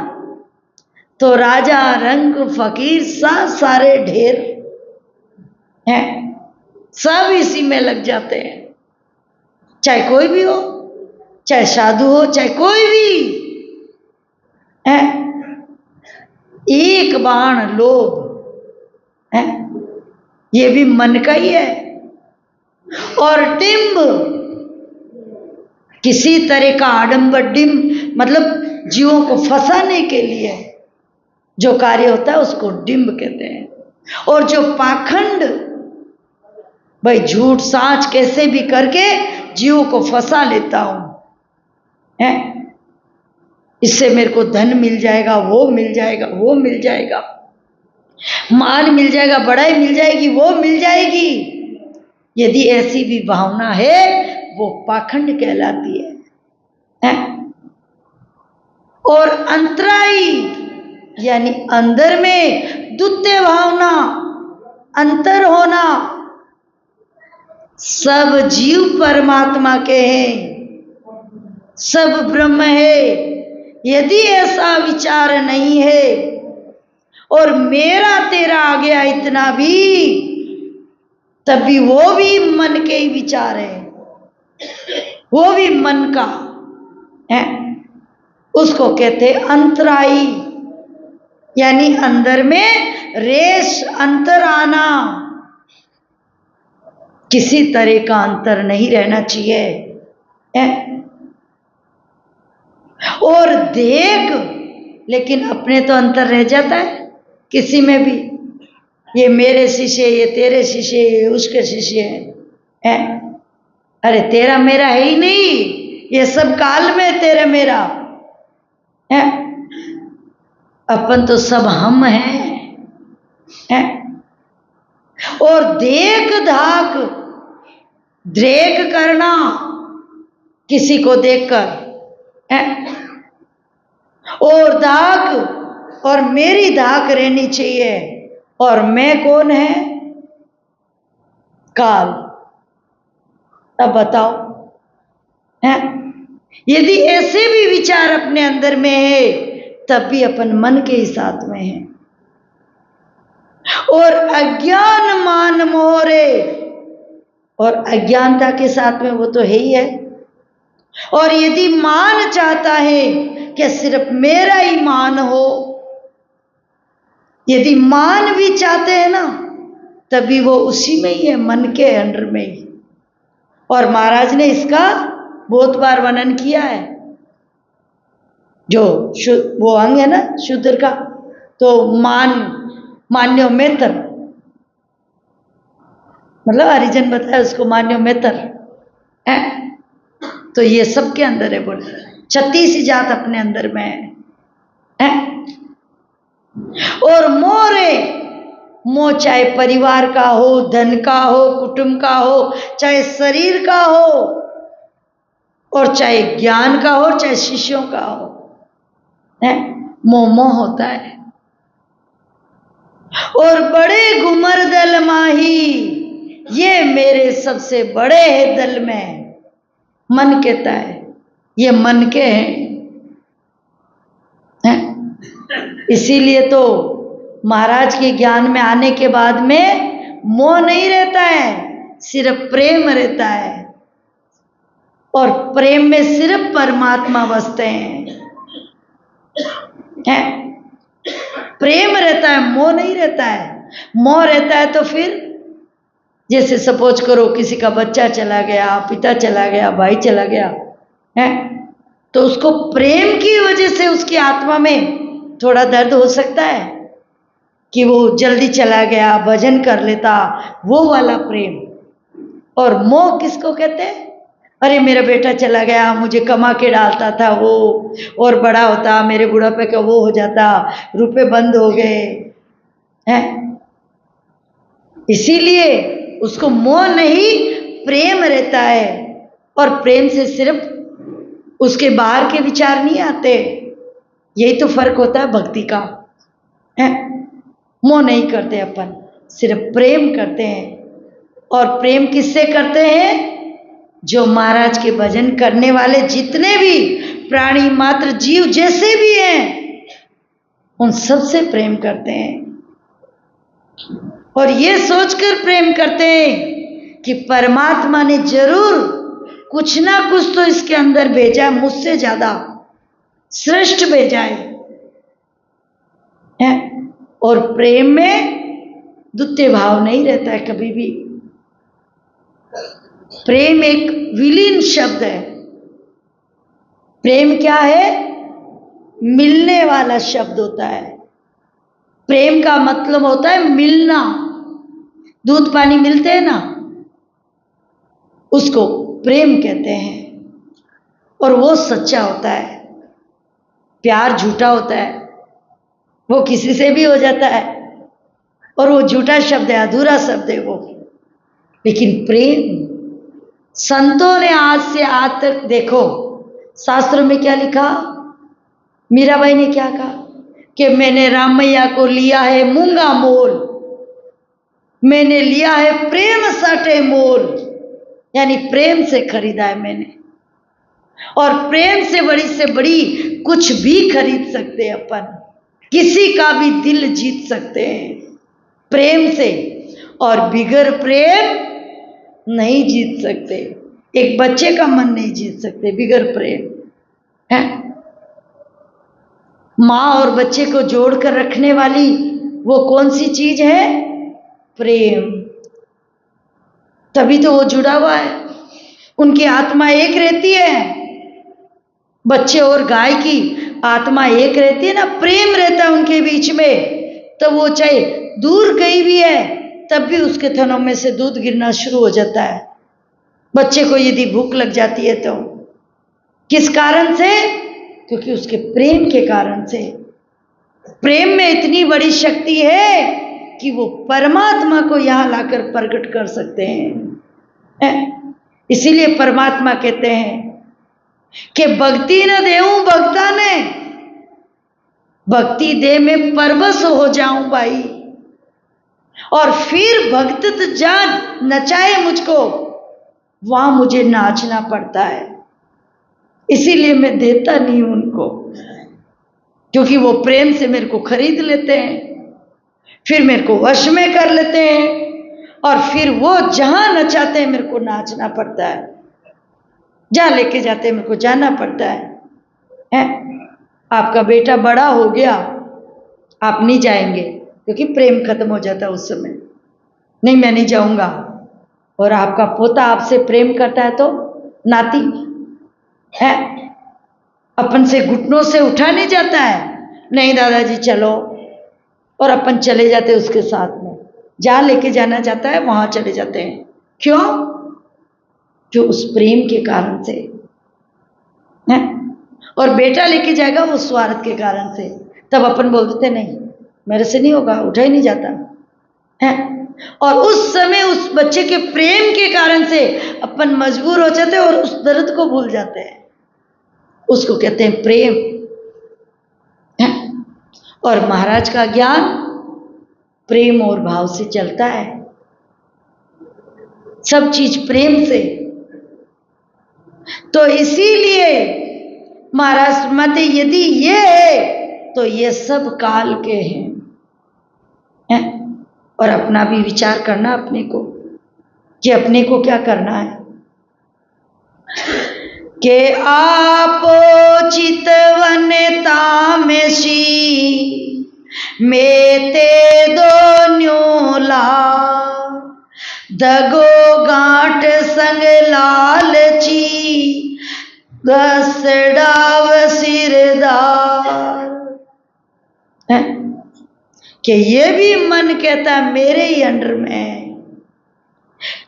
तो राजा, रंक, फकीर सारे ढेर हैं, सब इसी में लग जाते हैं। चाहे कोई भी हो, चाहे साधु हो, चाहे कोई भी है, एक बाण लोभ है, ये भी मन का ही है। और डिंब, किसी तरह का आडंबर, डिंब मतलब जीवों को फंसाने के लिए जो कार्य होता है उसको डिंब कहते हैं। और जो पाखंड, भाई झूठ साच कैसे भी करके जीवों को फंसा लेता हूं, है, इससे मेरे को धन मिल जाएगा, वो मिल जाएगा, वो मिल जाएगा, मान मिल जाएगा, बड़ाई मिल जाएगी, वो मिल जाएगी, यदि ऐसी भी भावना है वो पाखंड कहलाती है। और अंतराई, यानी अंदर में द्वितीय भावना, अंतर होना, सब जीव परमात्मा के हैं, सब ब्रह्म है, यदि ऐसा विचार नहीं है और मेरा तेरा आ गया इतना भी, तब भी वो भी मन के ही विचार है, वो भी मन का है। उसको कहते अंतराई, यानी अंदर में रेश, अंतर आना, किसी तरह का अंतर नहीं रहना चाहिए है? और देख, लेकिन अपने तो अंतर रह जाता है किसी में भी, ये मेरे शिष्य, ये तेरे शिष्य, ये उसके शिष्य है। अरे तेरा मेरा है ही नहीं, ये सब काल में तेरे मेरा है, अपन तो सब हम हैं। और देख धाक, द्रेक करना किसी को देखकर है, और धाक, और मेरी धाक रहनी चाहिए, और मैं कौन है? काल। अब बताओ है? यदि ऐसे भी विचार अपने अंदर में है, तब भी अपन मन के ही साथ में है। और अज्ञान मान मोरे, और अज्ञानता के साथ में वो तो है ही है। और यदि मान चाहता है कि सिर्फ मेरा ही मान हो, यदि मान भी चाहते हैं ना, तभी वो उसी में ही है, मन के अंडर में ही। और महाराज ने इसका बहुत बार वर्णन किया है। जो वो अंग है ना शूद्र का, तो मान्यो मेतर, मतलब हरिजन बताया उसको मान्यो मेतर है। तो ये सबके अंदर है, बोले 36 जात अपने अंदर में है। और मोरे, मोह चाहे परिवार का हो, धन का हो, कुटुंब का हो, चाहे शरीर का हो, और चाहे ज्ञान का हो, चाहे शिष्यों का हो, है, मोह होता है। और बड़े घुमर दल माही, ये मेरे सबसे बड़े है दल में। मन कहता है ये मन के हैं, इसीलिए तो महाराज के ज्ञान में आने के बाद में मोह नहीं रहता है, सिर्फ प्रेम रहता है। और प्रेम में सिर्फ परमात्मा बसते हैं। प्रेम रहता है, मोह नहीं रहता है। मोह रहता है तो फिर जैसे सपोज करो किसी का बच्चा चला गया, पिता चला गया, भाई चला गया है, तो उसको प्रेम की वजह से उसकी आत्मा में थोड़ा दर्द हो सकता है कि वो जल्दी चला गया, भजन कर लेता, वो वाला प्रेम। और मोह किसको कहते हैं? अरे मेरा बेटा चला गया, मुझे कमा के डालता था वो, और बड़ा होता, मेरे बुढ़ापे का वो हो जाता, रुपए बंद हो गए हैं। इसीलिए उसको मोह नहीं, प्रेम रहता है। और प्रेम से सिर्फ उसके बाहर के विचार नहीं आते। यही तो फर्क होता है भक्ति का, है। मोह नहीं करते अपन, सिर्फ प्रेम करते हैं। और प्रेम किससे करते हैं? जो महाराज के भजन करने वाले जितने भी प्राणी मात्र जीव जैसे भी हैं, उन सब से प्रेम करते हैं। और ये सोचकर प्रेम करते हैं कि परमात्मा ने जरूर कुछ ना कुछ तो इसके अंदर भेजा है, मुझसे ज्यादा श्रेष्ठ भेजा है। और प्रेम में द्वितीय भाव नहीं रहता है कभी भी। प्रेम एक विलीन शब्द है। प्रेम क्या है? मिलने वाला शब्द होता है। प्रेम का मतलब होता है मिलना। दूध पानी मिलते हैं ना, उसको प्रेम कहते हैं। और वो सच्चा होता है। प्यार झूठा होता है, वो किसी से भी हो जाता है, और वो झूठा शब्द है, अधूरा शब्द है वो। लेकिन प्रेम, संतों ने आज से आज तक देखो शास्त्रों में क्या लिखा, मीराबाई ने क्या कहा कि मैंने राम मैया को लिया है मूंगा मोल, मैंने लिया है प्रेम सटे मोल। यानी प्रेम से खरीदा है मैंने। और प्रेम से बड़ी कुछ भी खरीद सकते हैं अपन, किसी का भी दिल जीत सकते हैं प्रेम से। और बिगर प्रेम नहीं जीत सकते। एक बच्चे का मन नहीं जीत सकते बिगर प्रेम, है। माँ और बच्चे को जोड़कर रखने वाली वो कौन सी चीज है? प्रेम। तभी तो वो जुड़ा हुआ है, उनकी आत्मा एक रहती है। बच्चे और गाय की आत्मा एक रहती है ना, प्रेम रहता है उनके बीच में। तो वो चाहे दूर गई भी है तब भी उसके थनों में से दूध गिरना शुरू हो जाता है। बच्चे को यदि भूख लग जाती है तो किस कारण से? क्योंकि उसके प्रेम के कारण से। प्रेम में इतनी बड़ी शक्ति है कि वो परमात्मा को यहां लाकर प्रकट कर सकते हैं। इसीलिए परमात्मा कहते हैं कि भक्ति न देऊं भक्ता ने, भक्ति दे में परवश हो जाऊं भाई। और फिर भक्त जहां नचाए मुझको, वहां मुझे नाचना पड़ता है। इसीलिए मैं देता नहीं हूं उनको, क्योंकि वो प्रेम से मेरे को खरीद लेते हैं, फिर मेरे को वश में कर लेते हैं, और फिर वो जहां नचाते हैं मेरे को नाचना पड़ता है, जहां लेके जाते हैं मेरे को जाना पड़ता है। आपका बेटा बड़ा हो गया, आप नहीं जाएंगे क्योंकि प्रेम खत्म हो जाता है उस समय, नहीं मैं नहीं जाऊंगा। और आपका पोता आपसे प्रेम करता है तो नाती है, अपन से घुटनों से उठा नहीं जाता है, नहीं दादाजी चलो, और अपन चले जाते हैं उसके साथ में, जहां लेके जाना चाहता है वहां चले जाते हैं। क्यों? जो उस प्रेम के कारण से है। और बेटा लेके जाएगा वो स्वार्थ के कारण से, तब अपन बोल देते नहीं मेरे से नहीं होगा, उठा ही नहीं जाता है। और उस समय उस बच्चे के प्रेम के कारण से अपन मजबूर हो जाते हैं और उस दर्द को भूल जाते हैं। उसको कहते हैं प्रेम है। और महाराज का ज्ञान प्रेम और भाव से चलता है, सब चीज प्रेम से। तो इसीलिए महाराज मत यदि ये है तो ये सब काल के हैं। और अपना भी विचार करना अपने को, कि अपने को क्या करना है। के आपो चितवन तामसी मेते दो न्योला, दगो गांठ संग लालची घसड़ाव सिरदार। कि ये भी मन कहता है मेरे ही अंडर में है,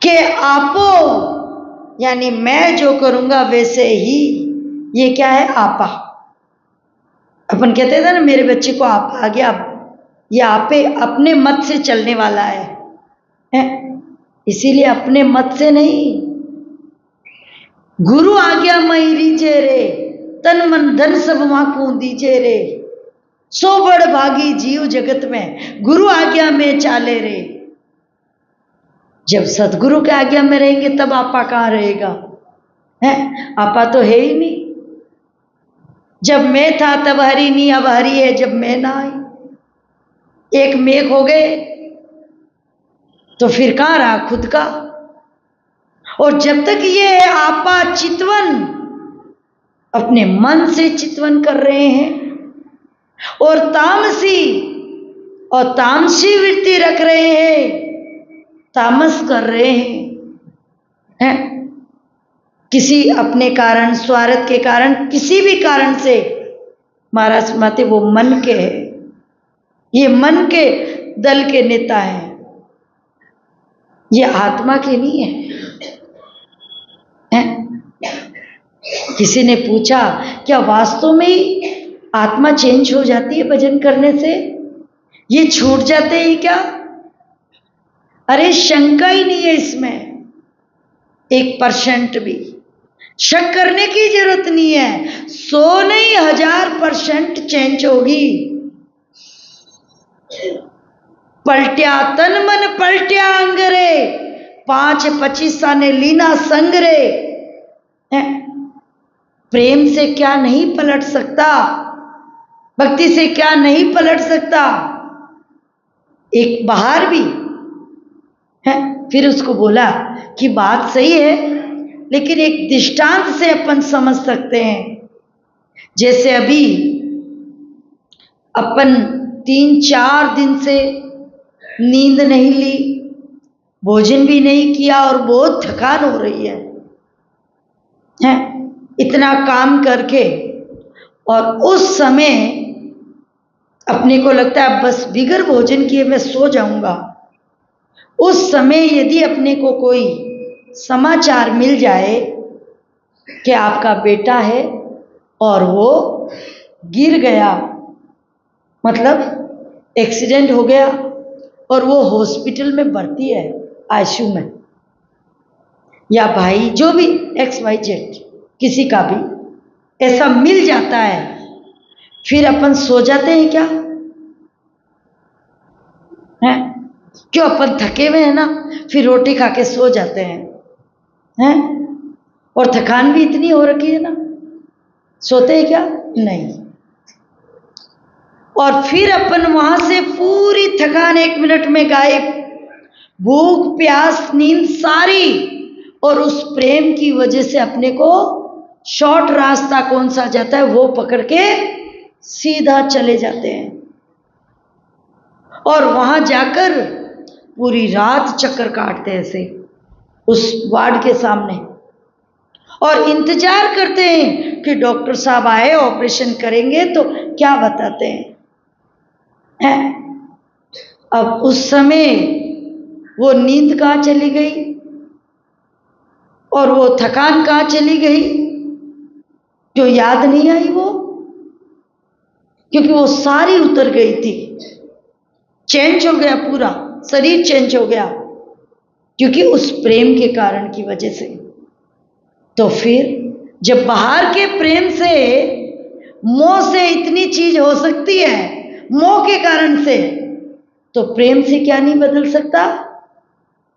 कि आपो यानी मैं जो करूँगा वैसे ही, ये क्या है? आपा। अपन कहते थे ना मेरे बच्चे को आपा आ गया, ये आपे अपने मत से चलने वाला है? इसीलिए अपने मत से नहीं, गुरु आज्ञा मई रीजे रे, तन मन धन सब माकू दीजे रे, सो बड़ भागी जीव जगत में, गुरु आज्ञा में चाले रे। जब सदगुरु के आज्ञा में रहेंगे तब आपा कहाँ रहेगा? है आपा तो है ही नहीं। जब मैं था तब हरि नहीं, अब हरि है जब मैं ना आई। एक मेघ हो गए तो फिर कहाँ रहा खुद का? और जब तक ये आपा चितवन अपने मन से चितवन कर रहे हैं और तामसी वृत्ति रख रहे हैं, तामस कर रहे हैं, किसी अपने कारण, स्वार्थ के कारण, किसी भी कारण से, महाराज माते वो मन के है, ये मन के दल के नेता हैं, ये आत्मा के नहीं है। किसी ने पूछा क्या वास्तव में आत्मा चेंज हो जाती है भजन करने से? ये छूट जाते हैं क्या? अरे शंका ही नहीं है इसमें, 1% भी शक करने की जरूरत नहीं है। 100 नहीं 1000% चेंज होगी। पलट्या तन मन पलट्या अंग रे, 5-25 ने लीना संग रे। प्रेम से क्या नहीं पलट सकता, भक्ति से क्या नहीं पलट सकता, एक बाहर भी है। फिर उसको बोला कि बात सही है, लेकिन एक दृष्टांत से अपन समझ सकते हैं। जैसे अभी अपन 3-4 दिन से नींद नहीं ली, भोजन भी नहीं किया और बहुत थकान हो रही है इतना काम करके, और उस समय अपने को लगता है बस बिगर भोजन किए मैं सो जाऊंगा। उस समय यदि अपने को कोई समाचार मिल जाए कि आपका बेटा है और वो गिर गया, मतलब एक्सीडेंट हो गया और वो हॉस्पिटल में भर्ती है, आईसीयू में, या भाई जो भी XYZ किसी का भी ऐसा मिल जाता है, फिर अपन सो जाते हैं क्या? हैं? क्यों? अपन थके हुए हैं ना, फिर रोटी खा के सो जाते हैं और थकान भी इतनी हो रखी है ना, सोते हैं क्या? नहीं। और फिर अपन वहां से पूरी थकान 1 मिनट में गायब, भूख प्यास नींद सारी, और उस प्रेम की वजह से अपने को शॉर्ट रास्ता कौन सा जाता है वो पकड़ के सीधा चले जाते हैं, और वहां जाकर पूरी रात चक्कर काटते हैं ऐसे उस वार्ड के सामने, और इंतजार करते हैं कि डॉक्टर साहब आए ऑपरेशन करेंगे तो क्या बताते हैं। अब उस समय वो नींद कहाँ चली गई और वो थकान कहाँ चली गई? जो याद नहीं आई वो, क्योंकि वो सारी उतर गई थी, चेंज हो गया, पूरा शरीर चेंज हो गया, क्योंकि उस प्रेम के कारण की वजह से। तो फिर जब बाहर के प्रेम से, मोह से इतनी चीज हो सकती है, मोह के कारण से, तो प्रेम से क्या नहीं बदल सकता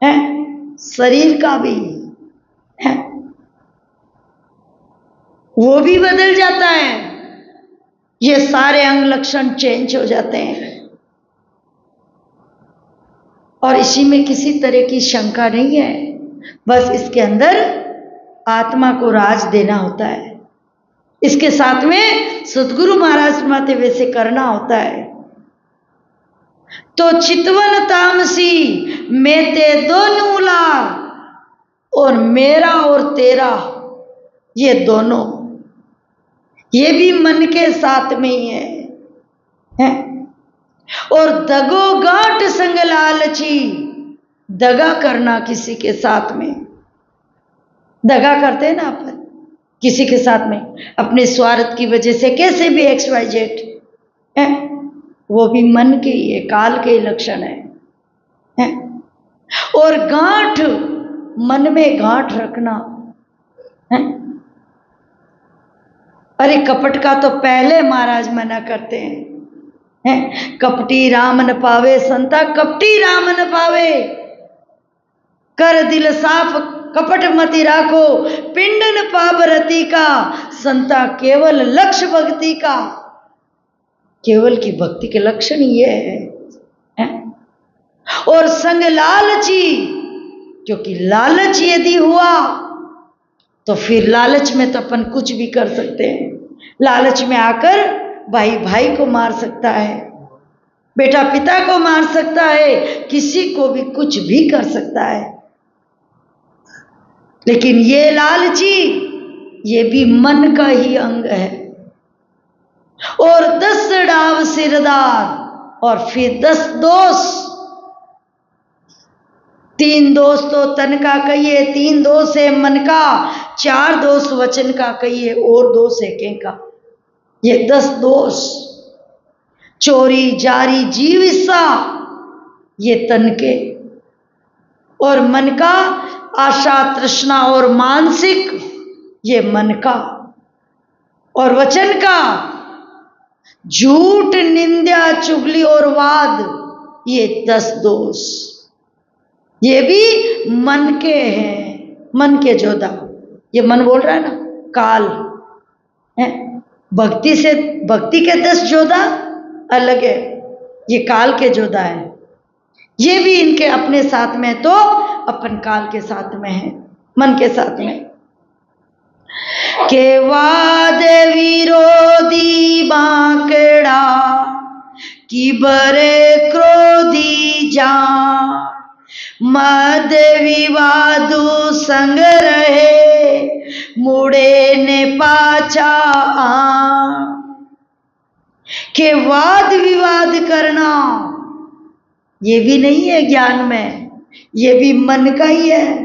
है? शरीर का भी है, वो भी बदल जाता है, ये सारे अंग लक्षण चेंज हो जाते हैं। और इसी में किसी तरह की शंका नहीं है, बस इसके अंदर आत्मा को राज देना होता है, इसके साथ में सद्गुरु महाराज माते वैसे करना होता है। तो चितवन तामसी में ते दोनों लार, और मेरा और तेरा ये दोनों, ये भी मन के साथ में ही है? और दगो गांठ संग लालची, दगा करना किसी के साथ में दगा करते हैं ना अपन किसी के साथ में, अपने स्वार्थ की वजह से, कैसे भी XYZ है, वो भी मन के ही है, काल के लक्षण है? और गांठ, मन में गांठ रखना है। अरे कपट का तो पहले महाराज मना करते हैं, कपटी राम न पावे संता, कपटी राम न पावे, कर दिल साफ कपट मति राखो, पिंड न पाप रति का, संता केवल लक्ष्य भक्ति का। केवल की भक्ति के लक्षण ये है। और संग लालची, क्योंकि लालच यदि हुआ तो फिर लालच में तो अपन कुछ भी कर सकते हैं। लालच में आकर भाई भाई को मार सकता है, बेटा पिता को मार सकता है, किसी को भी कुछ भी कर सकता है। लेकिन ये लालची, ये भी मन का ही अंग है। और 10 डाव सिरदार, और फिर 10 दोष। 3 दोष तो तन का कहिए, 3 दोष है मन का, 4 दोष वचन का कहिए, और 2 सेकें का। ये 10 दोष, चोरी जारी जीविसा, ये तन के। और मन का आशा तृष्णा और मानसिक, ये मन का। और वचन का झूठ निंदा चुगली और वाद, ये 10 दोष, ये भी मन के हैं, मन के जोधा। ये मन बोल रहा है ना, काल है। भक्ति से, भक्ति के 10 जोधा अलग है, ये काल के जोधा है। ये भी इनके अपने साथ में, तो अपन काल के साथ में है, मन के साथ में। के वाद विरोधी बांकड़ा, की बरे क्रोधी जान, मद विवादु संग रहे, मुड़े ने पाछा आन। के वाद विवाद करना, ये भी नहीं है ज्ञान में, ये भी मन का ही है।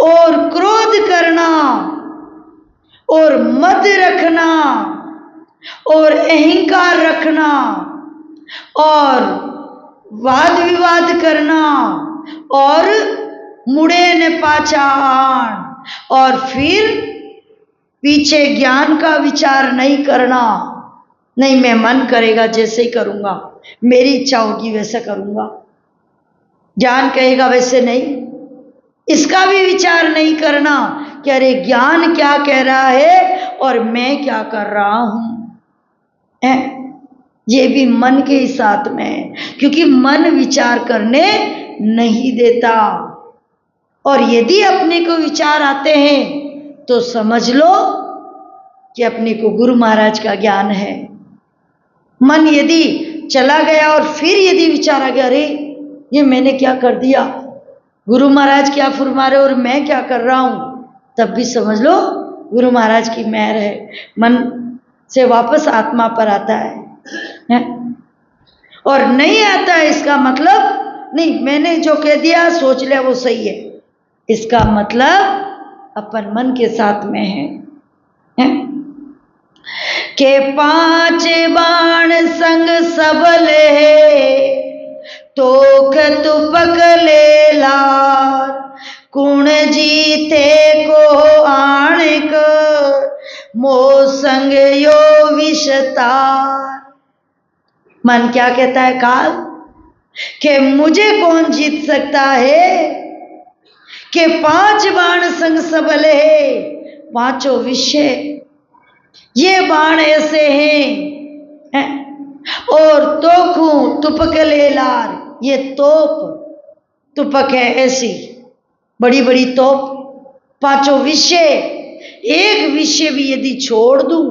और क्रोध करना, और मद रखना, और अहंकार रखना, और वाद विवाद करना, और मुड़े न पाछा आन, और फिर पीछे ज्ञान का विचार नहीं करना। नहीं, मैं मन करेगा जैसे ही करूंगा, मेरी इच्छा होगी वैसा करूंगा, ज्ञान कहेगा वैसे नहीं। इसका भी विचार नहीं करना कि अरे ज्ञान क्या कह रहा है और मैं क्या कर रहा हूं। ये भी मन के ही साथ में है, क्योंकि मन विचार करने नहीं देता। और यदि अपने को विचार आते हैं तो समझ लो कि अपने को गुरु महाराज का ज्ञान है। मन यदि चला गया और फिर यदि विचार आ गया, अरे ये मैंने क्या कर दिया, गुरु महाराज क्या फरमा रहे और मैं क्या कर रहा हूं, तब भी समझ लो गुरु महाराज की मेहर है। मन से वापस आत्मा पर आता है। और नहीं आता है इसका मतलब नहीं मैंने जो कह दिया सोच लिया वो सही है, इसका मतलब अपन मन के साथ में है। के 5 बाण संग सबल है, तोख तुपक ले लार, कुण जीते को आणक, मो संग यो विषतार। मन क्या कहता है काल, कि मुझे कौन जीत सकता है, कि 5 बाण संग सबल है, 5 विषय ये बाण ऐसे हैं। और तोखू तुपक ले लार, ये तोप तुपक है, ऐसी बड़ी बड़ी तोप। 5 विषय, एक विषय भी यदि छोड़ दूं,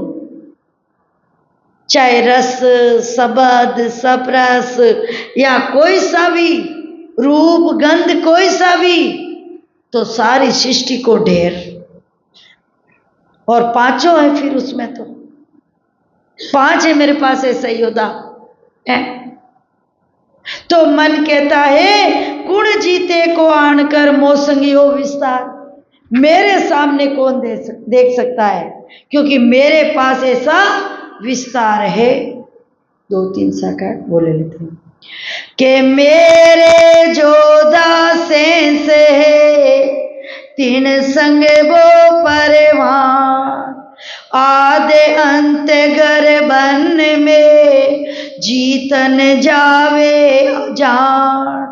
चाहे रस शब्द सप्रस या कोई सा भी रूप गंध कोई सा भी, तो सारी सृष्टि को ढेर। और 5 है फिर उसमें, तो 5 है मेरे पास ऐसा योद्धा है। तो मन कहता है गुण जीते को आणकर मोसंगियो विस्तार, मेरे सामने कौन देख सकता है, क्योंकि मेरे पास ऐसा विस्तार है। 2-3 सेकंड बोले लेते हैं कि मेरे जो दासें से तीन संग वो परवान, आदे अंत गर्भन में जीतन जावे जान।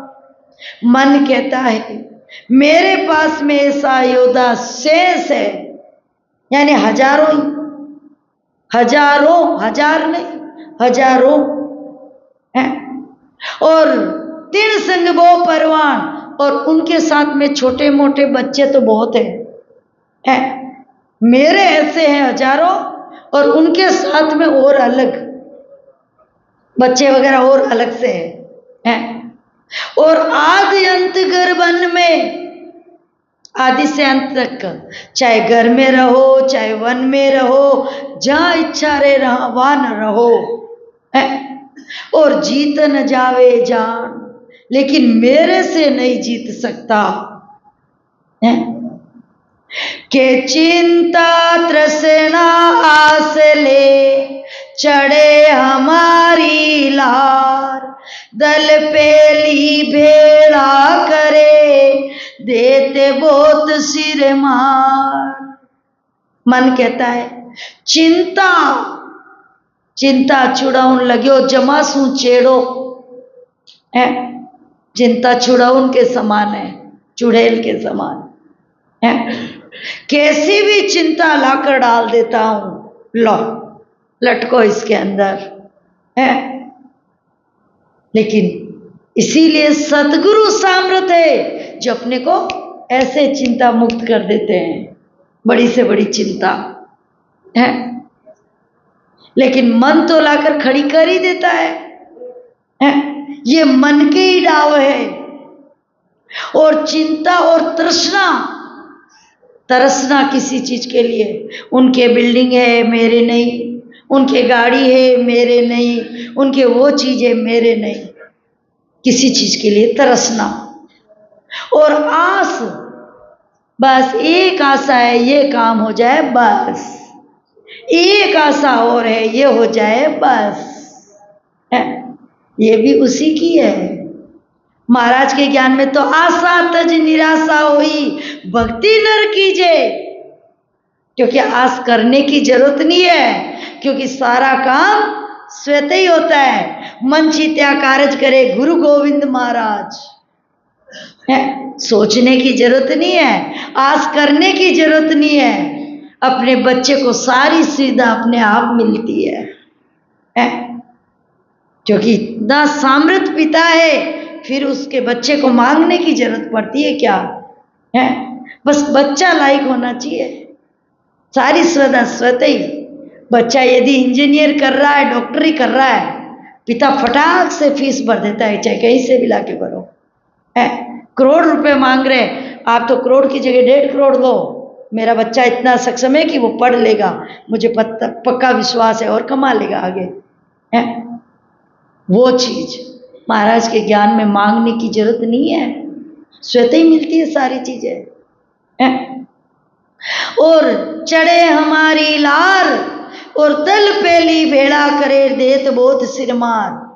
मन कहता है मेरे पास में ऐसा योद्धा शेष है, यानी हजारों, हजार नहीं हजारों हैं, और तीन संग वो परवान, और उनके साथ में छोटे मोटे बच्चे तो बहुत हैं। मेरे ऐसे हैं हजारों, और उनके साथ में और अलग बच्चे वगैरह और अलग से हैं। और आदि अंत गर्भन में, आदि से अंत तक, चाहे घर में रहो चाहे वन में रहो, जहाँ इच्छा रे वहाँ न रहो, और जीत न जावे जान, लेकिन मेरे से नहीं जीत सकता है। के चिंता तृष्णा आस ले चढ़े हमारी लार, दल पेली भेड़ा करे देते बहुत सिर मार। मन कहता है चिंता छुड़ाउन लग्यो जमासू चेड़ो है, चिंता छुड़ाउन के समान है, चुड़ैल के समान है। कैसी भी चिंता लाकर डाल देता हूं, लो लटको इसके अंदर है। लेकिन इसीलिए सतगुरु सामर्थ है जो अपने को ऐसे चिंता मुक्त कर देते हैं, बड़ी से बड़ी चिंता है, लेकिन मन तो लाकर खड़ी कर ही देता है। ये मन के ही डाव है। और चिंता और तरसना किसी चीज के लिए, उनके बिल्डिंग है मेरे नहीं, उनके गाड़ी है मेरे नहीं, उनके वो चीज है मेरे नहीं, किसी चीज के लिए तरसना। और आस, बस एक आशा है ये काम हो जाए, बस एक आशा और है ये हो जाए बस है। ये भी उसी की है। महाराज के ज्ञान में तो आशा तज निराशा होई, भक्ति नर कीजे, क्योंकि आस करने की जरूरत नहीं है, क्योंकि सारा काम स्वतः ही होता है। मन चित्या कारज करे गुरु गोविंद महाराज है। सोचने की जरूरत नहीं है, आस करने की जरूरत नहीं है। अपने बच्चे को सारी सुविधा अपने आप मिलती है, क्योंकि इतना सामर्थ पिता है, फिर उसके बच्चे को मांगने की जरूरत पड़ती है क्या है? बस बच्चा लायक होना चाहिए, सारी सुविधा स्वतः ही। बच्चा यदि इंजीनियर कर रहा है, डॉक्टरी कर रहा है, पिता फटाक से फीस भर देता है, चाहे कहीं से भी लाके भरो है। करोड़ रुपए मांग रहे, आप तो करोड़ की जगह 1.5 करोड़ दो, मेरा बच्चा इतना सक्षम है कि वो पढ़ लेगा, मुझे पक्का विश्वास है, और कमा लेगा आगे है। वो चीज महाराज के ज्ञान में मांगने की जरूरत नहीं है, स्वतः ही मिलती है सारी चीजें है। और चढ़े हमारी लार, और दल पेली भेड़ा करे देत बहुत सिरमार।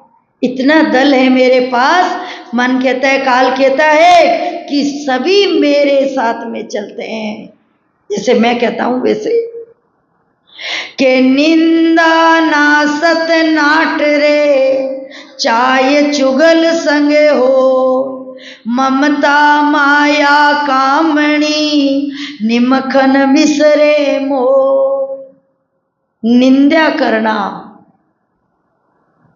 इतना दल है मेरे पास, मन कहता है, काल कहता है कि सभी मेरे साथ में चलते हैं, जैसे मैं कहता हूं वैसे। के निंदा नासत नाट रे चाहे चुगल संग हो, ममता माया कामणी निमखन बिसरे मोह। निंदा करना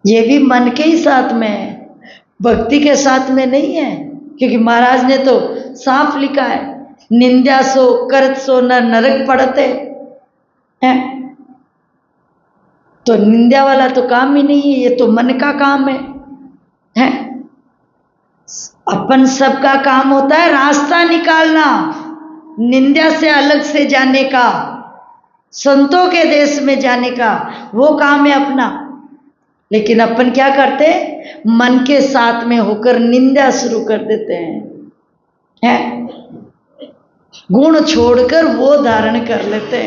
ये भी मन के ही साथ में है, भक्ति के साथ में नहीं है, क्योंकि महाराज ने तो साफ लिखा है, निंदा सो करत सो न नरक पड़ते हैं। तो निंदा वाला तो काम ही नहीं है, ये तो मन का काम है। अपन सबका काम होता है रास्ता निकालना, निंदा से अलग से जाने का, संतों के देश में जाने का, वो काम है अपना। लेकिन अपन क्या करते हैं, मन के साथ में होकर निंदा शुरू कर देते हैं? गुण छोड़कर वो धारण कर लेते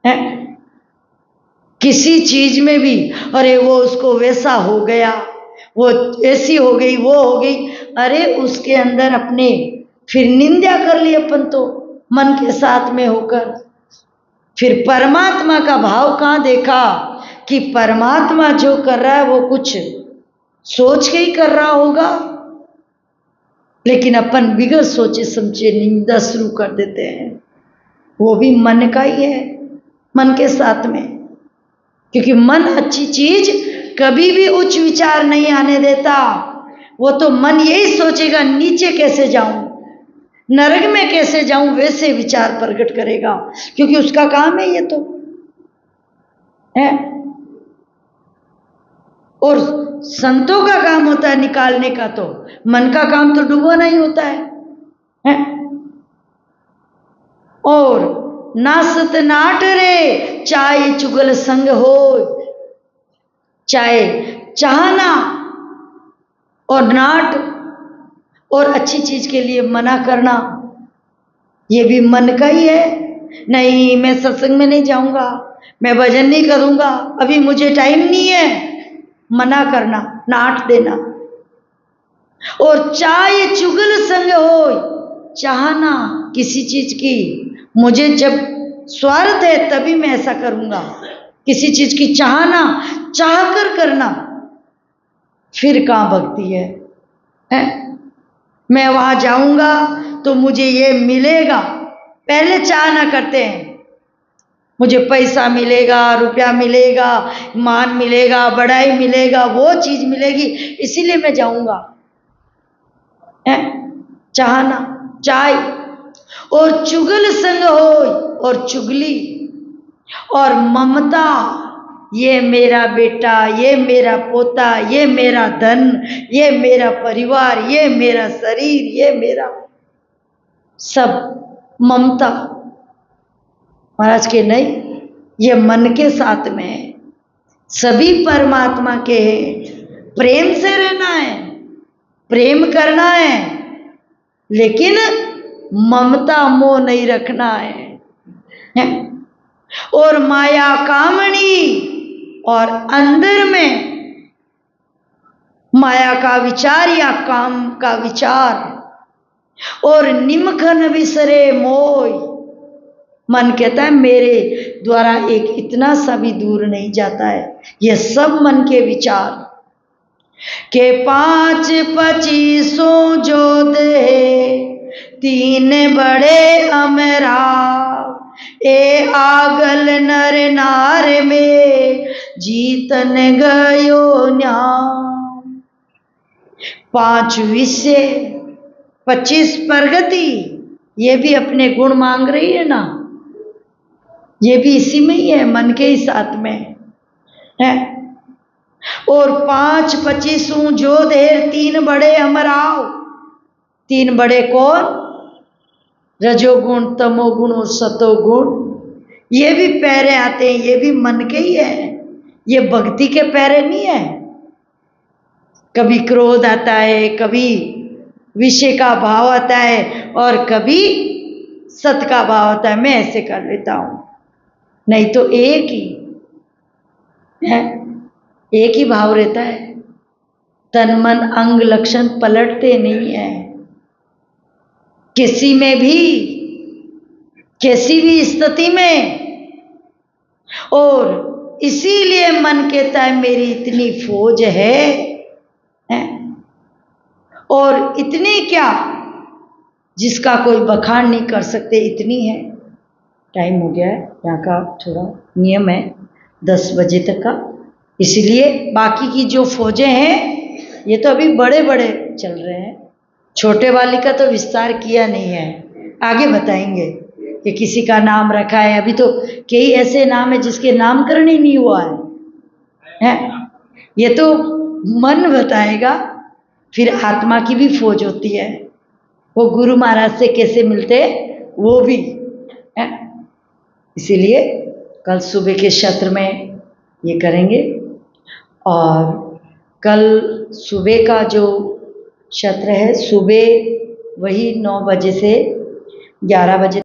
हैं? किसी चीज में भी, अरे वो उसको वैसा हो गया, वो ऐसी हो गई, वो हो गई, अरे उसके अंदर अपने फिर निंदा कर ली अपन तो मन के साथ में होकर। फिर परमात्मा का भाव कहाँ देखा कि परमात्मा जो कर रहा है वो कुछ सोच के ही कर रहा होगा, लेकिन अपन बिगड़ सोचे समझे निंदा शुरू कर देते हैं। वो भी मन का ही है, मन के साथ में, क्योंकि मन अच्छी चीज कभी भी उच्च विचार नहीं आने देता। वो तो मन यही सोचेगा नीचे कैसे जाऊं, नरक में कैसे जाऊं, वैसे विचार प्रकट करेगा, क्योंकि उसका काम है ये तो है। और संतों का काम होता है निकालने का, तो मन का काम तो डुबोना ही होता है? और नासत नाट रे चाहे चुगल संग हो, चाहे चाहना और नाट और अच्छी चीज के लिए मना करना, ये भी मन का ही है। नहीं, मैं सत्संग में नहीं जाऊंगा, मैं भजन नहीं करूंगा, अभी मुझे टाइम नहीं है, मना करना, नाट देना। और चाहे चुगल संग हो, चाहना किसी चीज की, मुझे जब स्वार्थ है तभी मैं ऐसा करूंगा, किसी चीज की चाहना, चाह कर करना, फिर कहाँ भक्ति है? मैं वहां जाऊंगा तो मुझे ये मिलेगा, पहले चाहना करते हैं, मुझे पैसा मिलेगा, रुपया मिलेगा, मान मिलेगा, बड़ाई मिलेगा, वो चीज मिलेगी, इसीलिए मैं जाऊंगा। चाहना, चाय। और चुगल संग हो, और चुगली और ममता, ये मेरा बेटा, ये मेरा पोता, ये मेरा धन, ये मेरा परिवार, ये मेरा शरीर, ये मेरा सब, ममता। महाराज के नहीं, ये मन के साथ में है, सभी परमात्मा के हैं। प्रेम से रहना है, प्रेम करना है, लेकिन ममता मोह नहीं रखना है। और माया कामणी, और अंदर में माया का विचार या काम का विचार, और निमखन विसरे मोय, मन कहता है मेरे द्वारा एक इतना सा भी दूर नहीं जाता है, ये सब मन के विचार के 5-25 जो दे, 3 बड़े अमरा, ए आगल नर नार में जीतन गयो न्याम। 5 विषय 25 प्रगति, ये भी अपने गुण मांग रही है ना, ये भी इसी में ही है, मन के ही साथ में है। और 5-25 जो देर, 3 बड़े अमराव। 3 बड़े कौन? रजोगुण, तमोगुण और सतोगुण। ये भी पैरे आते हैं, ये भी मन के ही है, ये भक्ति के पैरे नहीं है। कभी क्रोध आता है, कभी विषय का भाव आता है, और कभी सत का भाव आता है, मैं ऐसे कर लेता हूं। नहीं तो एक ही है, एक ही भाव रहता है। तन मन अंग लक्षण पलटते नहीं है किसी में भी, किसी भी स्थिति में। और इसीलिए मन कहता है मेरी इतनी फौज है, और इतनी क्या जिसका कोई बखान नहीं कर सकते, इतनी है। टाइम हो गया है, यहाँ का थोड़ा नियम है 10 बजे तक का, इसलिए बाकी की जो फौजें हैं ये तो अभी बड़े बड़े चल रहे हैं, छोटे वाली का तो विस्तार किया नहीं है, आगे बताएंगे कि किसी का नाम रखा है। अभी तो कई ऐसे नाम है जिसके नामकरण ही नहीं हुआ है? ये तो मन बताएगा। फिर आत्मा की भी फौज होती है, वो गुरु महाराज से कैसे मिलते वो भी है। इसीलिए कल सुबह के सत्र में ये करेंगे। और कल सुबह का जो सत्र है, सुबह वही 9 बजे से 11 बजे